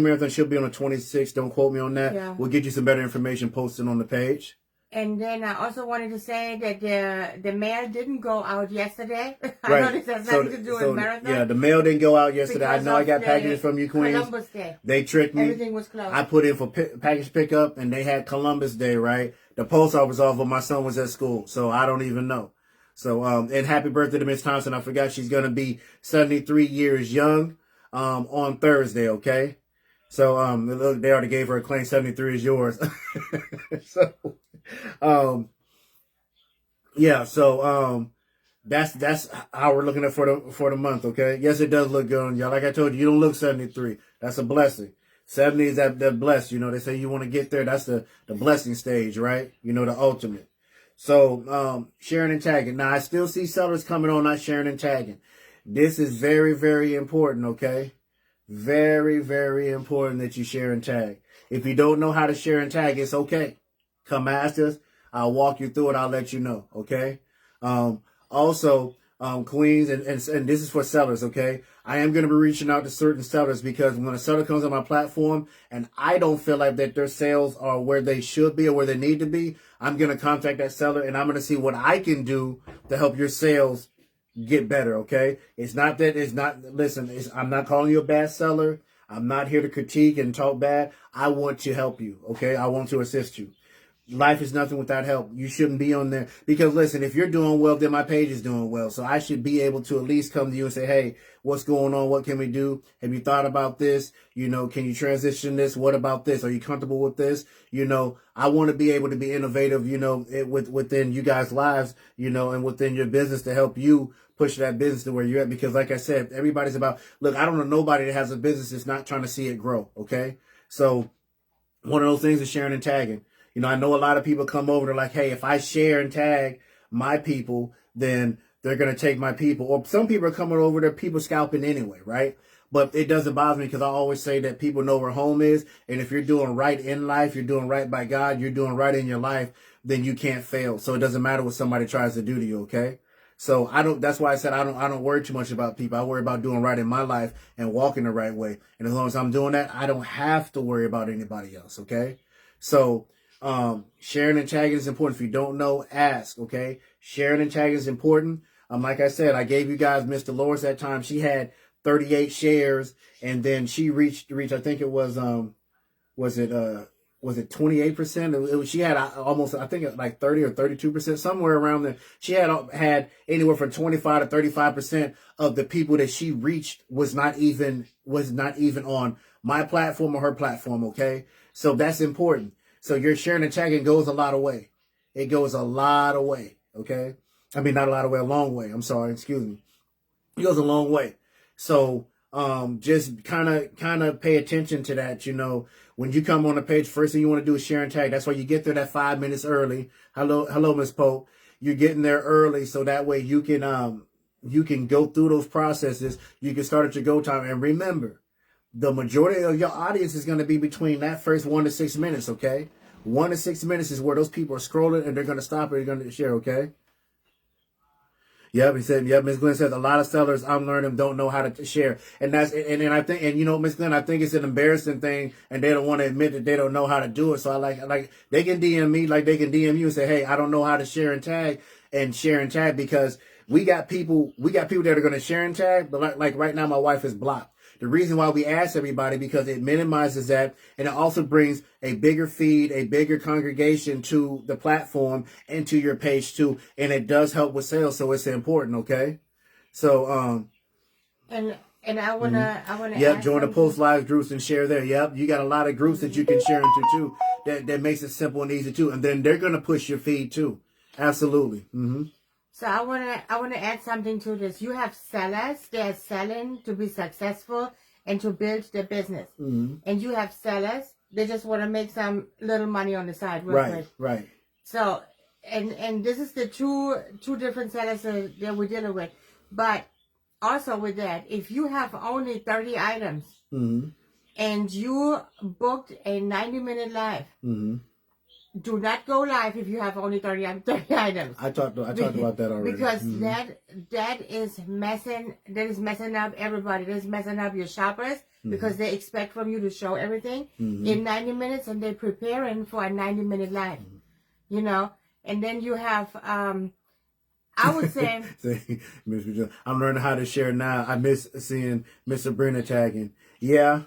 marathon should be on the 26th. Don't quote me on that. Yeah. We'll get you some better information posted on the page. And then I also wanted to say that the mail didn't go out yesterday. I Right. know this has nothing to do with marathon. Yeah, the mail didn't go out yesterday. I Because know I of got the packages from you, Queens. Columbus Day. They tricked me. Everything was closed. I put in for package pickup, and they had Columbus Day, right? The post office off, but my son was at school, so I don't even know. So, and happy birthday to Miss Thompson. I forgot she's going to be 73 years young on Thursday, okay? So, look, they already gave her a claim. 73 is yours. So, yeah, so that's how we're looking at for the month, okay? Yes, it does look good on y'all. Like I told you, you don't look 73. That's a blessing. 70 is that blessed. You know, they say you want to get there. That's the blessing stage, right? You know, the ultimate. So sharing and tagging. Now I still see sellers coming on not sharing and tagging. This is very, very important, okay? Very, very important that you share and tag. If you don't know how to share and tag, it's okay. Come ask us. I'll walk you through it. I'll let you know. Okay. Also, Queens, and this is for sellers. Okay. I am going to be reaching out to certain sellers because when a seller comes on my platform and I don't feel like that their sales are where they should be or where they need to be, I'm going to contact that seller and I'm going to see what I can do to help your sales get better. Okay. Listen, I'm not calling you a bad seller. I'm not here to critique and talk bad. I want to help you. Okay. I want to assist you. Life is nothing without help. You shouldn't be on there because listen, if you're doing well, then my page is doing well. So I should be able to at least come to you and say, hey, what's going on? What can we do? Have you thought about this? You know, can you transition this? What about this? Are you comfortable with this? You know, I want to be able to be innovative, you know, within you guys' lives, you know, and within your business to help you push that business to where you're at. Because like I said, everybody's about, look, I don't know nobody that has a business that's not trying to see it grow. Okay. So one of those things is sharing and tagging. You know, I know a lot of people come over, they're like, hey, if I share and tag my people, then they're going to take my people. Or some people are coming over, they're people scalping anyway, right? But it doesn't bother me because I always say that people know where home is. And if you're doing right in life, you're doing right by God, you're doing right in your life, then you can't fail. So it doesn't matter what somebody tries to do to you, okay? So that's why I said I don't worry too much about people. I worry about doing right in my life and walking the right way. And as long as I'm doing that, I don't have to worry about anybody else, okay? So sharing and tagging is important. If you don't know, ask, okay? Sharing and tagging is important. Like I said, I gave you guys Miss Dolores that time. She had 38 shares and then she reached, I think it was it 28%? She had almost, I think like 30 or 32%, somewhere around there. She had anywhere from 25 to 35% of the people that she reached was not even on my platform or her platform. Okay. So that's important. So your sharing and tagging goes a lot of way. It goes a lot of way. Okay. I mean, not a lot of way, a long way. I'm sorry. Excuse me. It goes a long way. So, just kind of pay attention to that. You know, when you come on the page, first thing you want to do is share and tag. That's why you get there that 5 minutes early. Hello, Miss Pope. You're getting there early. So that way you can go through those processes. You can start at your go time. And remember, the majority of your audience is going to be between that first 1 to 6 minutes. Okay. 1 to 6 minutes is where those people are scrolling and they're going to stop and they're going to share. Okay. Yep, he said, Miss Glenn says a lot of sellers I'm learning don't know how to share. And I think, and you know, Miss Glenn, I think it's an embarrassing thing and they don't want to admit that they don't know how to do it. So I like they can DM me like they can DM you and say, hey, I don't know how to share and tag because we got people that are going to share and tag. But like right now, my wife is blocked. The reason why we ask everybody, because it minimizes that, and it also brings a bigger feed, a bigger congregation to the platform and to your page too, and it does help with sales, so it's important, okay? So, and I wanna yep, add join the something. post live groups and share there. Yep, you got a lot of groups that you can share into too. That makes it simple and easy too, and then they're gonna push your feed too. Absolutely. So I wanna add something to this. You have sellers; they are selling to be successful and to build their business. And you have sellers; they just want to make some little money on the side, real quick. Right. So, and this is the two different sellers that we're dealing with. But also with that, if you have only 30 items and you booked a 90-minute live, do not go live if you have only 30 items. I talked about that already. Because that is messing up everybody. That is messing up your shoppers because they expect from you to show everything in 90 minutes and they're preparing for a 90-minute live. You know? And then you have I would say I'm learning how to share now. I miss seeing Miss Sabrina tagging. Yeah.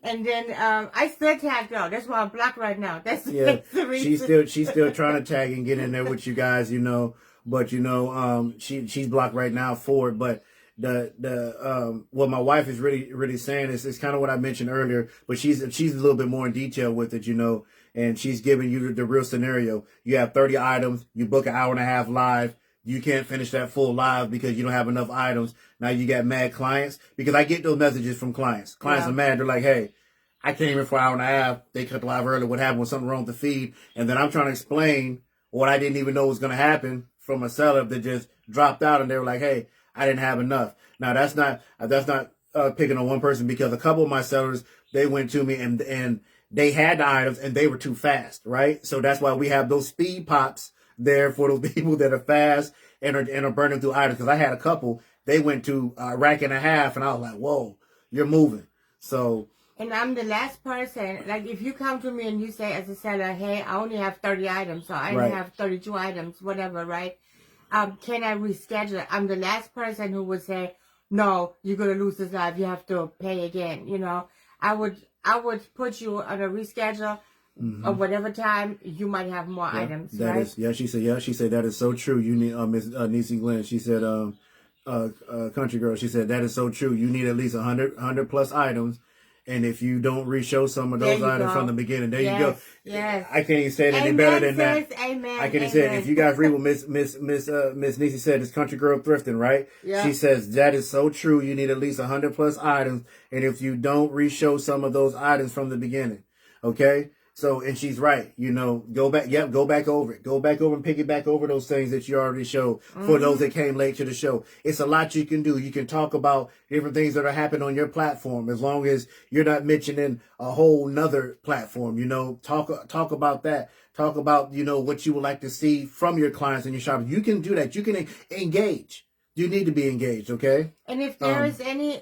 And then I still tag though. That's why I'm blocked right now. That's the She's reason. still trying to tag and get in there with you guys, you know. But you know, she's blocked right now for it. But the what my wife is really saying is kind of what I mentioned earlier. But she's a little bit more in detail with it, you know. And she's giving you the real scenario. You have 30 items. You book an hour and a half live. You can't finish that full live because you don't have enough items. Now you got mad clients, because I get those messages from clients. Clients are mad. They're like, hey, I came in for an hour and a half. They cut the live early. What happened? Was something wrong with the feed? And then I'm trying to explain what I didn't even know was going to happen from a seller that just dropped out. And they were like, hey, I didn't have enough. Now that's not picking on one person, because a couple of my sellers, they went to me and they had the items and they were too fast, right? So that's why we have those speed pops there for those people that are fast and are burning through items. Because I had a couple, they went to a rack and a half, and I was like, whoa, you're moving. So. And I'm the last person, like if you come to me and you say as a seller, hey, I only have 30 items, so I only have 32 items, whatever, right? Can I reschedule? I'm the last person who would say, no, you're going to lose this live, you have to pay again, you know? I would put you on a reschedule or whatever time you might have more items, right? She said that is so true. You need Miss Niecy Glenn. She said country girl. She said that is so true. You need at least 100 plus items, and if you don't re-show some of those items from the beginning, there you go. Yes. I can't even say it any better than that. Amen. I can't even say it. If you guys read what Miss Niecy said, it's country girl thrifting, right? Yeah. She says that is so true. You need at least 100 plus items, and if you don't re-show some of those items from the beginning, okay. So, and she's right, you know, go back over it. Go back over and pick it back over those things that you already showed for those that came late to the show. It's a lot you can do. You can talk about different things that are happening on your platform, as long as you're not mentioning a whole nother platform, you know, talk about that. Talk about, you know, what you would like to see from your clients and your shoppers. You can do that. You can engage. You need to be engaged, okay? And if there is any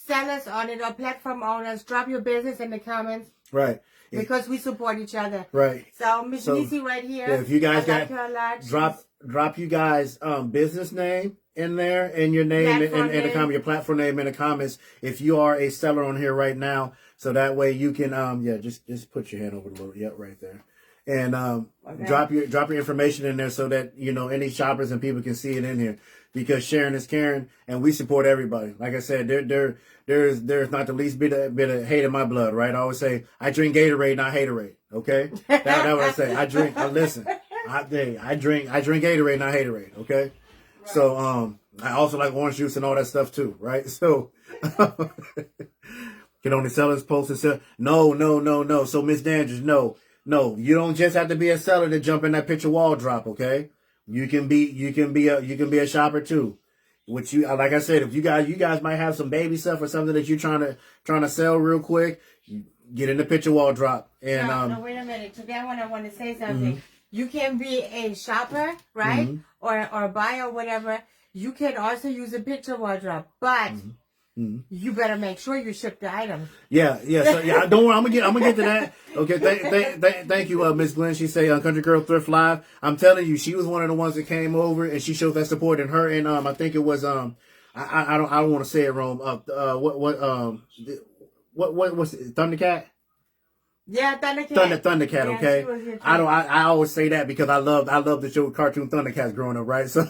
sellers on it or platform owners, drop your business in the comments. Right. Because we support each other. Right. So Miss Niecy right here. Yeah, if you guys drop you guys business name in there and your name in the comment, your platform name in the comments if you are a seller on here right now. So that way you can just put your hand over the little right there. And drop your information in there so that, you know, any shoppers and people can see it in here, because sharing is caring, and we support everybody. Like I said, there's not the least bit of hate in my blood, right? I always say I drink Gatorade, not Haterade. Okay, that's what I say. I drink Gatorade, not Haterade. Okay, right. So I also like orange juice and all that stuff too, right? So can only sellers post and sell? No. So Miss Dandridge, no, you don't just have to be a seller to jump in that picture wall drop, okay? You can be a shopper too. Which you, like I said, if you guys might have some baby stuff or something that you're trying to sell real quick, get in the picture wall drop. And no, wait a minute. To that one, I want to say something. You can be a shopper, right, or a buyer or whatever. You can also use a picture wall drop, but. You better make sure you ship the items. Yeah. So don't worry, I'm gonna get to that. Okay, thank you, Miss Glenn. She say Country Girl Thrift Live. I'm telling you, she was one of the ones that came over and she showed that support. And her and I think it was I don't want to say it wrong. What's it, Thundercat? Yeah, Thundercat. Thundercat, Yeah, okay. she was here too. I always say that because I love the show cartoon Thundercats growing up, right? So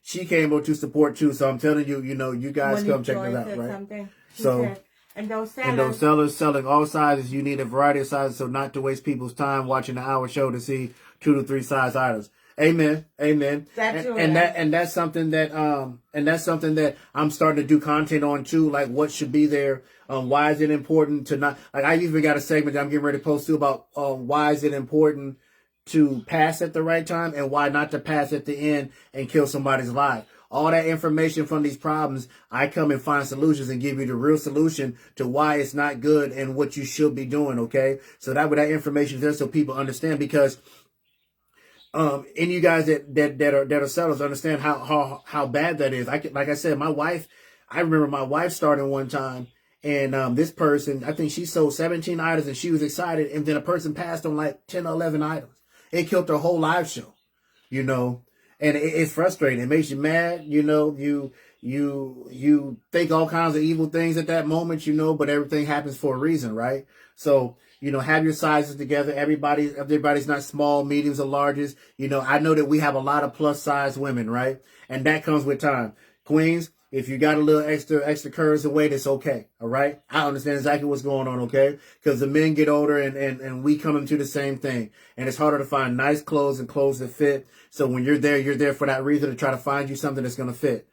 she came over to support too. So I'm telling you, you guys come check this out, right? Something. So Said, and those sellers selling all sizes. You need a variety of sizes, so not to waste people's time watching the hour show to see 2 to 3 size items. Amen. That's something that I'm starting to do content on too. Like what should be there. Why is it important to not, like I even got a segment that I'm getting ready to post too about why is it important to pass at the right time and why not to pass at the end and kill somebody's life. All that information from these problems, I come and find solutions and give you the real solution to why it's not good and what you should be doing. Okay. So that information is there so people understand, because and you guys that are sellers understand how bad that is. Like I said, I remember my wife starting one time, and this person, I think she sold 17 items and she was excited, and then a person passed on like 10 or 11 items. It killed her whole live show, and it's frustrating. It makes you mad, you think all kinds of evil things at that moment, but everything happens for a reason, right? So, have your sizes together. Everybody's not small, mediums, or larges. I know that we have a lot of plus size women, right? And that comes with time. Queens, if you got a little extra curves of weight, it's okay. All right. I understand exactly what's going on. Okay. Because the men get older and we come into the same thing, and it's harder to find nice clothes and clothes that fit. So when you're there for that reason, to try to find you something that's going to fit,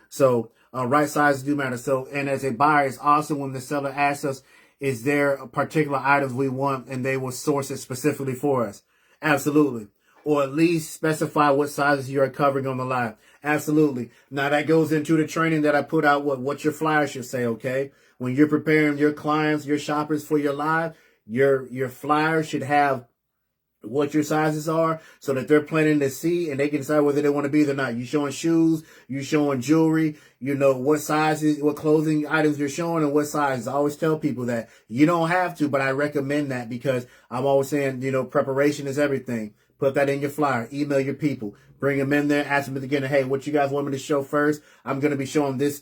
so right sizes do matter. So, and as a buyer, it's awesome when the seller asks us, is there a particular items we want, and they will source it specifically for us. Absolutely. Or at least specify what sizes you are covering on the live. Absolutely. Now that goes into the training that I put out, what your flyer should say, okay? When you're preparing your clients, your shoppers for your live, your flyer should have what your sizes are so that they're planning to see and they can decide whether they want to be there or not. You showing shoes, you showing jewelry, what sizes, what clothing items you're showing and what sizes. I always tell people that you don't have to, but I recommend that because I'm always saying, preparation is everything. Put that in your flyer, email your people, bring them in there, ask them at the beginning, hey, what you guys want me to show first? I'm going to be showing this.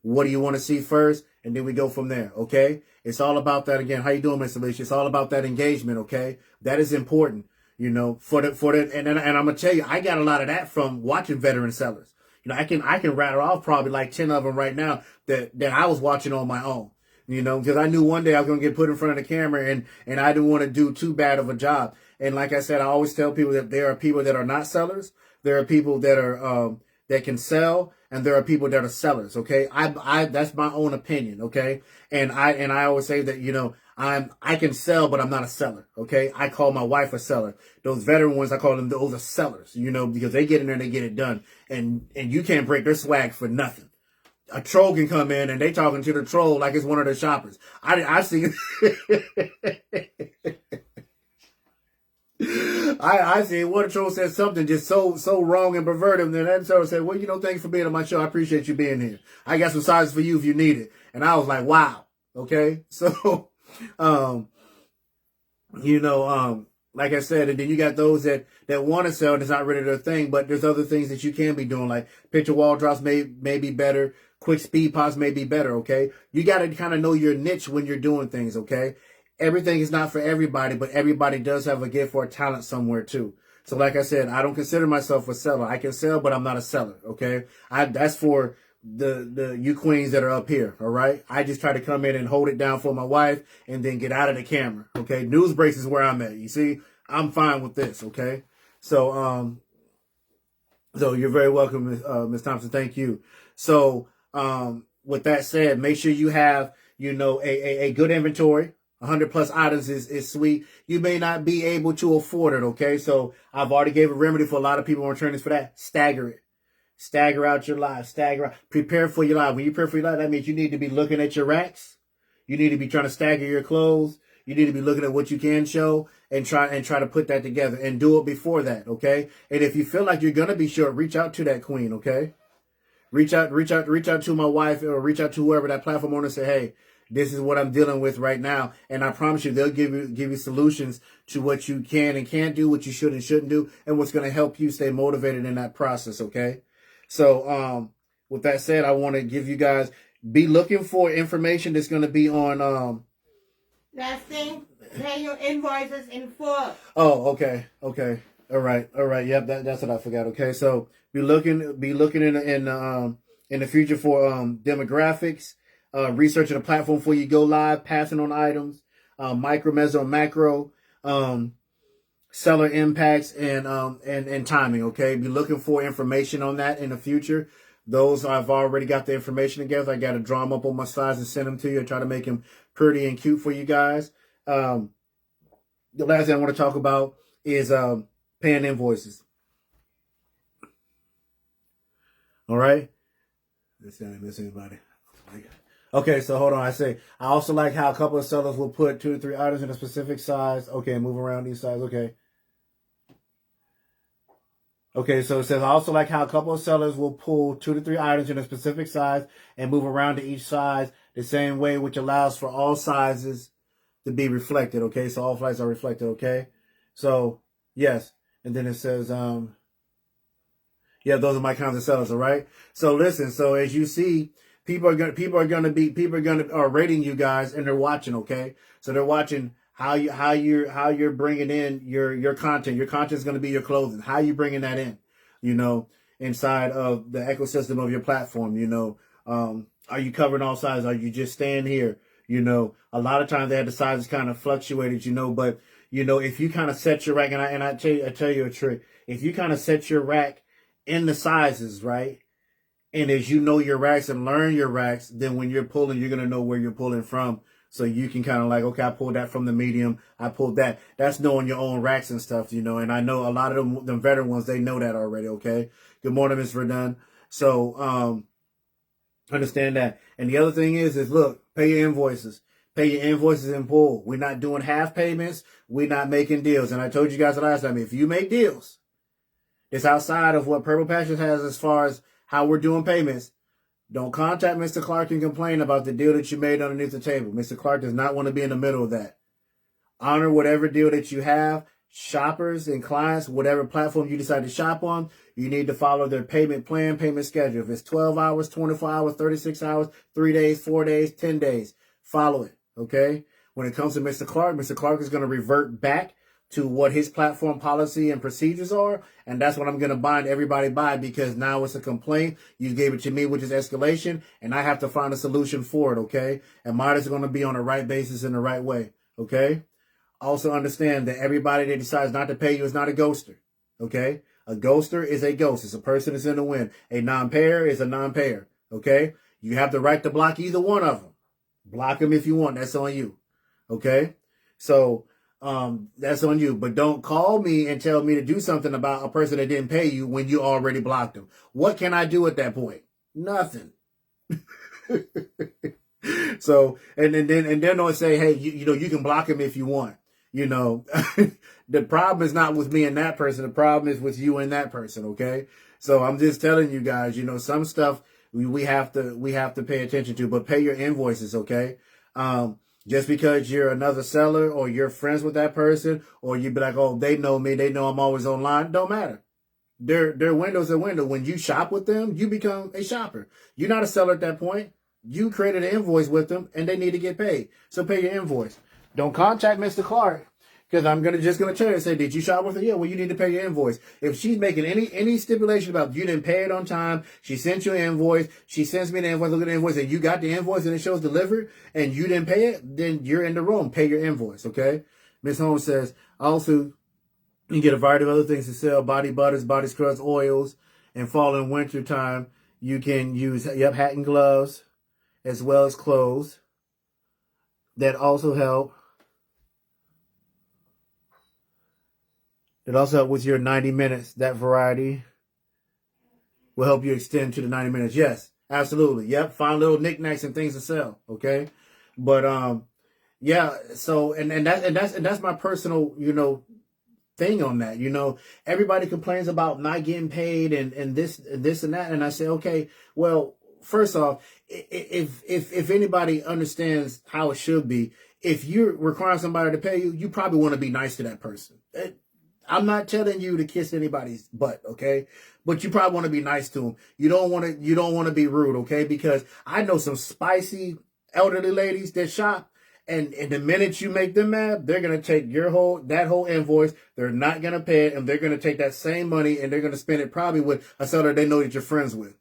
What do you want to see first? And then we go from there. Okay. It's all about that. Again, how you doing, Miss Alicia? It's all about that engagement. Okay. That is important, and I'm going to tell you, I got a lot of that from watching veteran sellers. I can rattle off probably like 10 of them right now that I was watching on my own, because I knew one day I was going to get put in front of the camera and I didn't want to do too bad of a job. And like I said, I always tell people that there are people that are not sellers. There are people that are, that can sell, and there are people that are sellers. Okay. I that's my own opinion. Okay. And I always say that, I can sell, but I'm not a seller. Okay. I call my wife a seller. Those veteran ones, I call them those are sellers, because they get in there and they get it done. And you can't break their swag for nothing. A troll can come in and they talking to the troll like it's one of the shoppers. I see. I see one troll said something just so wrong and perverted, and then that troll said, well, thanks for being on my show. I appreciate you being here. I got some sizes for you if you need it. And I was like, wow. Okay. So, like I said, and then you got those that want to sell and it's not really their thing, but there's other things that you can be doing, like picture wall drops may be better. Quick speed pops may be better. Okay. You got to kind of know your niche when you're doing things. Okay. Everything is not for everybody, but everybody does have a gift or a talent somewhere too. So like I said, I don't consider myself a seller. I can sell, but I'm not a seller. Okay. That's for the you queens that are up here. All right. I just try to come in and hold it down for my wife and then get out of the camera. Okay. News breaks is where I'm at. You see, I'm fine with this. Okay. So, so you're very welcome, Ms. Thompson. Thank you. So, with that said, make sure you have, a good inventory. 100 plus items is sweet. You may not be able to afford it. Okay. So I've already gave a remedy for a lot of people on trainings for that. Stagger it. Stagger out your live. Stagger out. Prepare for your live. When you prepare for your live, that means you need to be looking at your racks. You need to be trying to stagger your clothes. You need to be looking at what you can show and try to put that together and do it before that. Okay. And if you feel like you're going to be short, reach out to that queen. Okay. Reach out to my wife or reach out to whoever that platform owner and say, hey, This is what I'm dealing with right now. And I promise you, they'll give you solutions to what you can and can't do, what you should and shouldn't do, and what's going to help you stay motivated in that process. Okay. So, with that said, I want to give you guys, be looking for information that's going to be on, Last thing, pay your invoices in full. Oh, okay. Okay. All right. All right. Yep. That's what I forgot. Okay. So be looking in the future for, demographics, researching a platform before you go live, passing on items, micro, meso, macro, seller impacts and timing. Okay. Be looking for information on that in the future. Those I've already got the information together. I got to draw them up on my slides and send them to you. I try to make them pretty and cute for you guys. The last thing I want to talk about is paying invoices. All right. Let's see if I miss anybody. Okay, so hold on. I also like how a couple of sellers will put 2 to 3 items in a specific size. Okay, move around these sizes. Okay. Okay, so it says, I also like how a couple of sellers will pull 2 to 3 items in a specific size and move around to each size the same way, which allows for all sizes to be reflected. Okay, so all flights are reflected. Okay, so yes, and then it says, yeah, those are my kinds of sellers. All right. So listen. So as you see, people are rating you guys, and they're watching. Okay, so they're watching how you're bringing in your content. Your content is going to be your clothing. How you bringing that in, inside of the ecosystem of your platform. Are you covering all sizes? Are you just staying here? A lot of times they have the sizes kind of fluctuated. But if you kind of set your rack, and I tell you a trick. If you kind of set your rack in the sizes, right? And as you know your racks and learn your racks, then when you're pulling, you're going to know where you're pulling from. So you can kind of like, okay, I pulled that from the medium. I pulled that. That's knowing your own racks and stuff, and I know a lot of them veteran ones, they know that already. Okay. Good morning, Ms. Verdun. So, understand that. And the other thing is look, pay your invoices. Pay your invoices in full. We're not doing half payments. We're not making deals. And I told you guys the last time, if you make deals, it's outside of what Purple Passions has as far as how we're doing payments. Don't contact Mr. Clark and complain about the deal that you made underneath the table. Mr. Clark does not want to be in the middle of that. Honor whatever deal that you have. Shoppers and clients, whatever platform you decide to shop on, you need to follow their payment plan, payment schedule. If it's 12 hours, 24 hours, 36 hours, 3 days, 4 days, 10 days, follow it, okay? When it comes to Mr. Clark is going to revert back to what his platform policy and procedures are. And that's what I'm going to bind everybody by, because now it's a complaint. You gave it to me, which is escalation, and I have to find a solution for it. Okay. And mine is going to be on the right basis in the right way. Okay. Also understand that everybody that decides not to pay you is not a ghoster. Okay. A ghoster is a ghost. It's a person that's in the wind. A non-payer is a non-payer. Okay. You have the right to block either one of them. Block them if you want. That's on you. Okay. So, that's on you, but don't call me and tell me to do something about a person that didn't pay you when you already blocked them. What can I do at that point? Nothing. So, and then don't say, hey, you can block him if you want. The problem is not with me and that person. The problem is with you and that person. Okay. So I'm just telling you guys, some stuff we have to pay attention to, but pay your invoices. Okay. Just because you're another seller or you're friends with that person, or you be like, oh, they know me, they know I'm always online, don't matter. Their window's a window. When you shop with them, you become a shopper. You're not a seller at that point. You created an invoice with them and they need to get paid. So pay your invoice. Don't contact Mr. Clark, because I'm just gonna tell you and say, did you shop with her? Yeah, well, you need to pay your invoice. If she's making any stipulation about you didn't pay it on time, she sent you an invoice, she sends me the invoice, look at the invoice, and you got the invoice and it shows delivered, and you didn't pay it, then you're in the wrong. Pay your invoice, okay? Ms. Holmes says, also, you get a variety of other things to sell: body butters, body scrubs, oils, and fall and winter time. You can use, hat and gloves, as well as clothes. That also help. It also helps with your 90 minutes. That variety will help you extend to the 90 minutes. Yes, absolutely. Yep. Find little knickknacks and things to sell. Okay. But, yeah. So, and that's my personal, thing on that. Everybody complains about not getting paid and this and that. And I say, okay, well, first off, if anybody understands how it should be, if you're requiring somebody to pay you, you probably want to be nice to that person. I'm not telling you to kiss anybody's butt, okay? But you probably want to be nice to them. You don't want to be rude, okay? Because I know some spicy elderly ladies that shop, and the minute you make them mad, they're gonna take that whole invoice. They're not gonna pay it, and they're gonna take that same money and they're gonna spend it probably with a seller they know that you're friends with.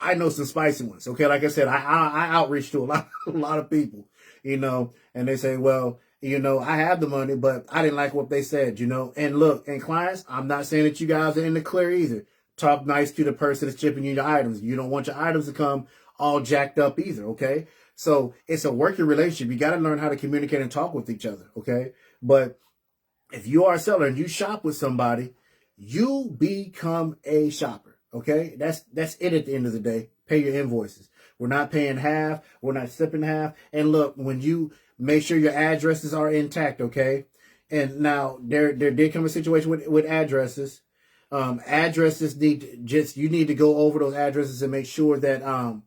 I know some spicy ones, okay? Like I said, I outreach to a lot of people, and they say, well, I have the money, but I didn't like what they said, And look, and clients, I'm not saying that you guys are in the clear either. Talk nice to the person that's shipping you your items. You don't want your items to come all jacked up either, okay? So it's a working relationship. You got to learn how to communicate and talk with each other, okay? But if you are a seller and you shop with somebody, you become a shopper, okay? That's it at the end of the day. Pay your invoices. We're not paying half. We're not slipping half. And look, when you make sure your addresses are intact, okay? And now there did come a situation with addresses. Addresses you need to go over those addresses and make sure that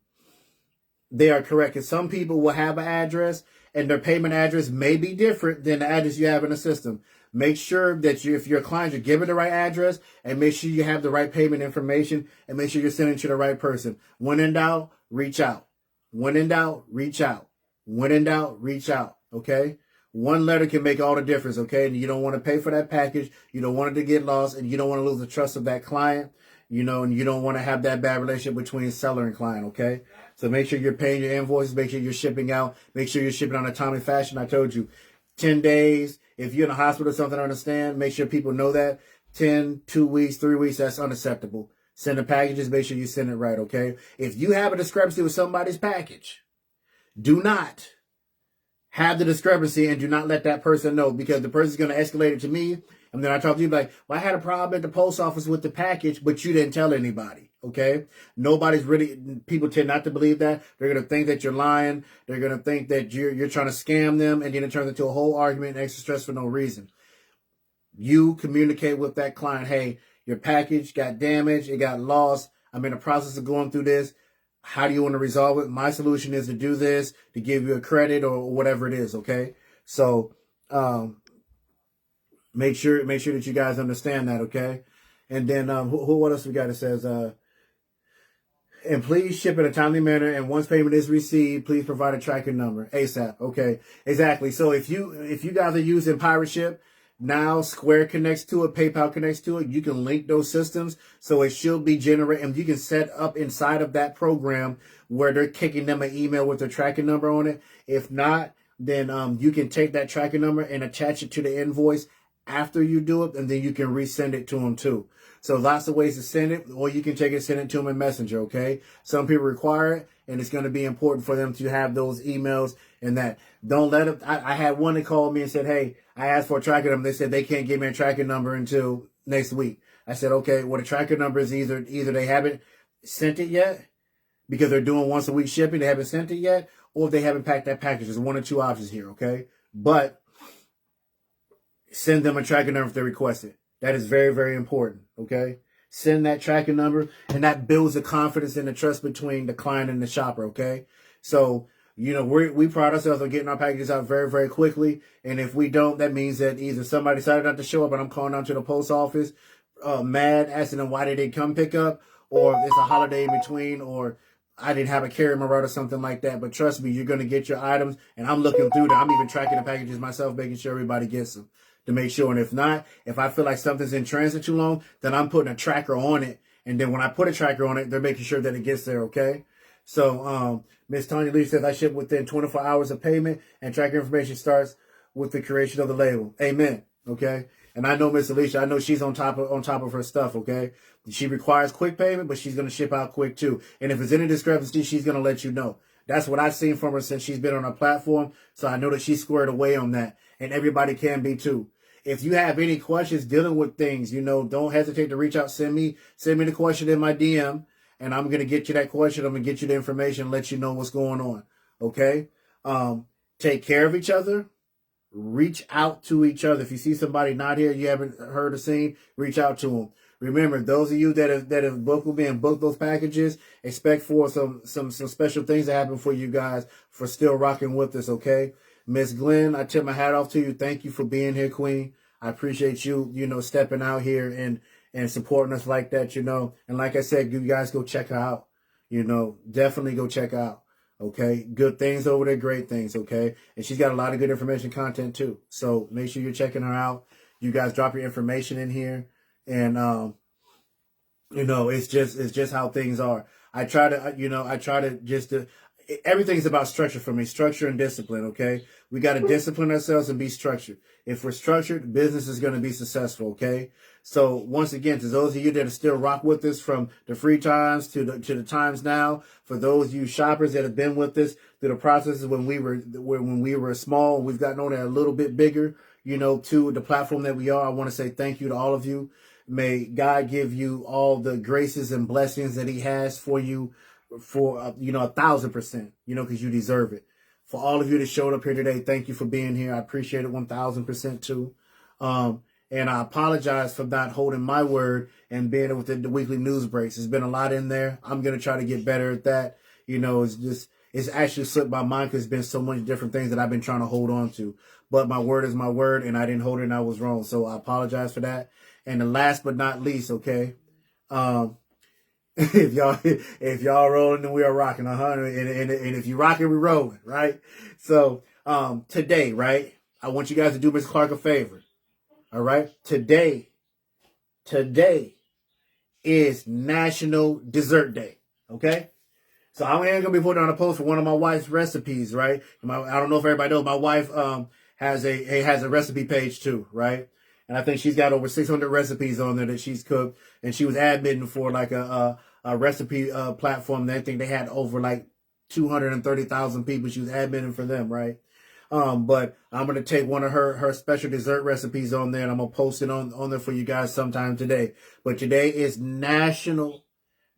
they are correct. Because some people will have an address and their payment address may be different than the address you have in the system. Make sure that if your client, you're giving the right address, and make sure you have the right payment information, and make sure you're sending it to the right person. When in doubt, reach out. When in doubt, reach out. When in doubt, reach out. Okay? One letter can make all the difference, okay? And you don't want to pay for that package. You don't want it to get lost, and you don't want to lose the trust of that client, and you don't want to have that bad relationship between seller and client, okay? So make sure you're paying your invoices. Make sure you're shipping out. Make sure you're shipping on a timely fashion. I told you, 10 days. If you're in a hospital or something, I understand. Make sure people know that. 10, 2 weeks, 3 weeks, that's unacceptable. Send the packages. Make sure you send it right, okay? If you have a discrepancy with somebody's package, do not have the discrepancy and do not let that person know, because the person's going to escalate it to me. And then I talk to you like, well, I had a problem at the post office with the package, but you didn't tell anybody. Okay. People tend not to believe that. They're going to think that you're lying. They're going to think that you're trying to scam them. And then it turns into a whole argument and extra stress for no reason. You communicate with that client. Hey, your package got damaged. It got lost. I'm in the process of going through this. How do you want to resolve it? My solution is to do this, to give you a credit or whatever it is. Okay. So, make sure that you guys understand that. Okay. And then, what else we got? It says, and please ship in a timely manner. And once payment is received, please provide a tracking number ASAP. Okay, exactly. So if you guys are using Pirate Ship, now Square connects to it, PayPal connects to it. You can link those systems, so it should be generated. And you can set up inside of that program where they're kicking them an email with their tracking number on it. If not, then you can take that tracking number and attach it to the invoice after you do it, and then you can resend it to them too. So lots of ways to send it, or you can take it and send it to them in Messenger, okay? Some people require it, and it's going to be important for them to have those emails and that. Don't let it. I had one that called me and said, hey, I asked for a tracking number. They said they can't give me a tracking number until next week. I said, okay, well, the tracking number is either they haven't sent it yet because they're doing once a week shipping, they haven't sent it yet, or if they haven't packed that package. There's one or two options here, okay? But send them a tracking number if they request it. That is very, very important, okay? Send that tracking number, and that builds the confidence and the trust between the client and the shopper, okay? So, we pride ourselves on getting our packages out very, very quickly, and if we don't, that means that either somebody decided not to show up and I'm calling down to the post office mad, asking them why they didn't come pick up, or if it's a holiday in between, or I didn't have a carrier route or something like that. But trust me, you're going to get your items, and I'm looking through them. I'm even tracking the packages myself, making sure everybody gets them, to make sure. And if not, if I feel like something's in transit too long, then I'm putting a tracker on it. And then when I put a tracker on it, they're making sure that it gets there, okay? So Miss Tanya Lee says I ship within 24 hours of payment, and tracker information starts with the creation of the label. Amen. Okay? And I know Miss Alicia, I know she's on top of her stuff, okay? She requires quick payment, but she's going to ship out quick too. And if there's any discrepancy, she's going to let you know. That's what I've seen from her since she's been on our platform. So I know that she's squared away on that. And everybody can be too. If you have any questions dealing with things, don't hesitate to reach out. Send me the question in my DM, and I'm going to get you that question. I'm going to get you the information and let you know what's going on. Okay? Take care of each other. Reach out to each other. If you see somebody not here, you haven't heard or seen, reach out to them. Remember, those of you that have booked with me and booked those packages, expect for some special things to happen for you guys for still rocking with us, okay? Miss Glenn, I tip my hat off to you. Thank you for being here, Queen. I appreciate you, stepping out here and supporting us like that, And like I said, you guys go check her out. Definitely go check her out. Okay. Good things over there, great things. Okay. And she's got a lot of good information content too. So make sure you're checking her out. You guys drop your information in here. And, it's just how things are. I try to everything's about structure for me, structure and discipline. Okay. We got to discipline ourselves and be structured. If we're structured, business is going to be successful. Okay. So once again, to those of you that are still rock with us from the free times to the times now, for those of you shoppers that have been with us through the processes when we were small and we've gotten on a little bit bigger, to the platform that we are, I want to say thank you to all of you. May God give you all the graces and blessings that he has for you for, 1,000%, because you deserve it. For all of you that showed up here today, thank you for being here. I appreciate it 1,000% too. And I apologize for not holding my word and being with the weekly news breaks. There's been a lot in there. I'm going to try to get better at that. It's actually slipped my mind because there's been so many different things that I've been trying to hold on to. But my word is my word, and I didn't hold it and I was wrong. So I apologize for that. And the last but not least, okay, if y'all rolling, then we are rocking, and if you rocking, we rolling, right? So today, right, I want you guys to do Miss Clark a favor. All right, today is National Dessert Day. Okay. So I'm gonna be putting on a post for one of my wife's recipes, right? I don't know if everybody knows, my wife has a recipe page too, right? And I think she's got over 600 recipes on there that she's cooked, and she was admitting for like a recipe platform. I think they had over like 230,000 people. She was admitting for them, right? But I'm gonna take one of her special dessert recipes on there, and I'm gonna post it on there for you guys sometime today. But today is National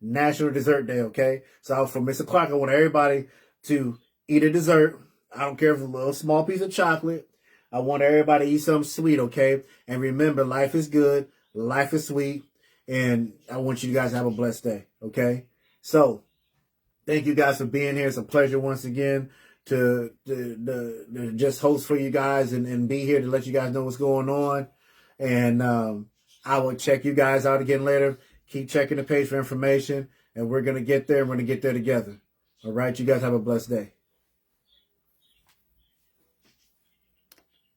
Dessert Day, okay? So for Mr. Clark, I want everybody to eat a dessert. I don't care if it's a little small piece of chocolate. I want everybody to eat something sweet, okay? And remember, life is good, life is sweet, and I want you guys to have a blessed day, okay? So, thank you guys for being here. It's a pleasure once again to just host for you guys and be here to let you guys know what's going on. And I will check you guys out again later. Keep checking the page for information, and we're going to get there. We're going to get there together. All right? You guys have a blessed day.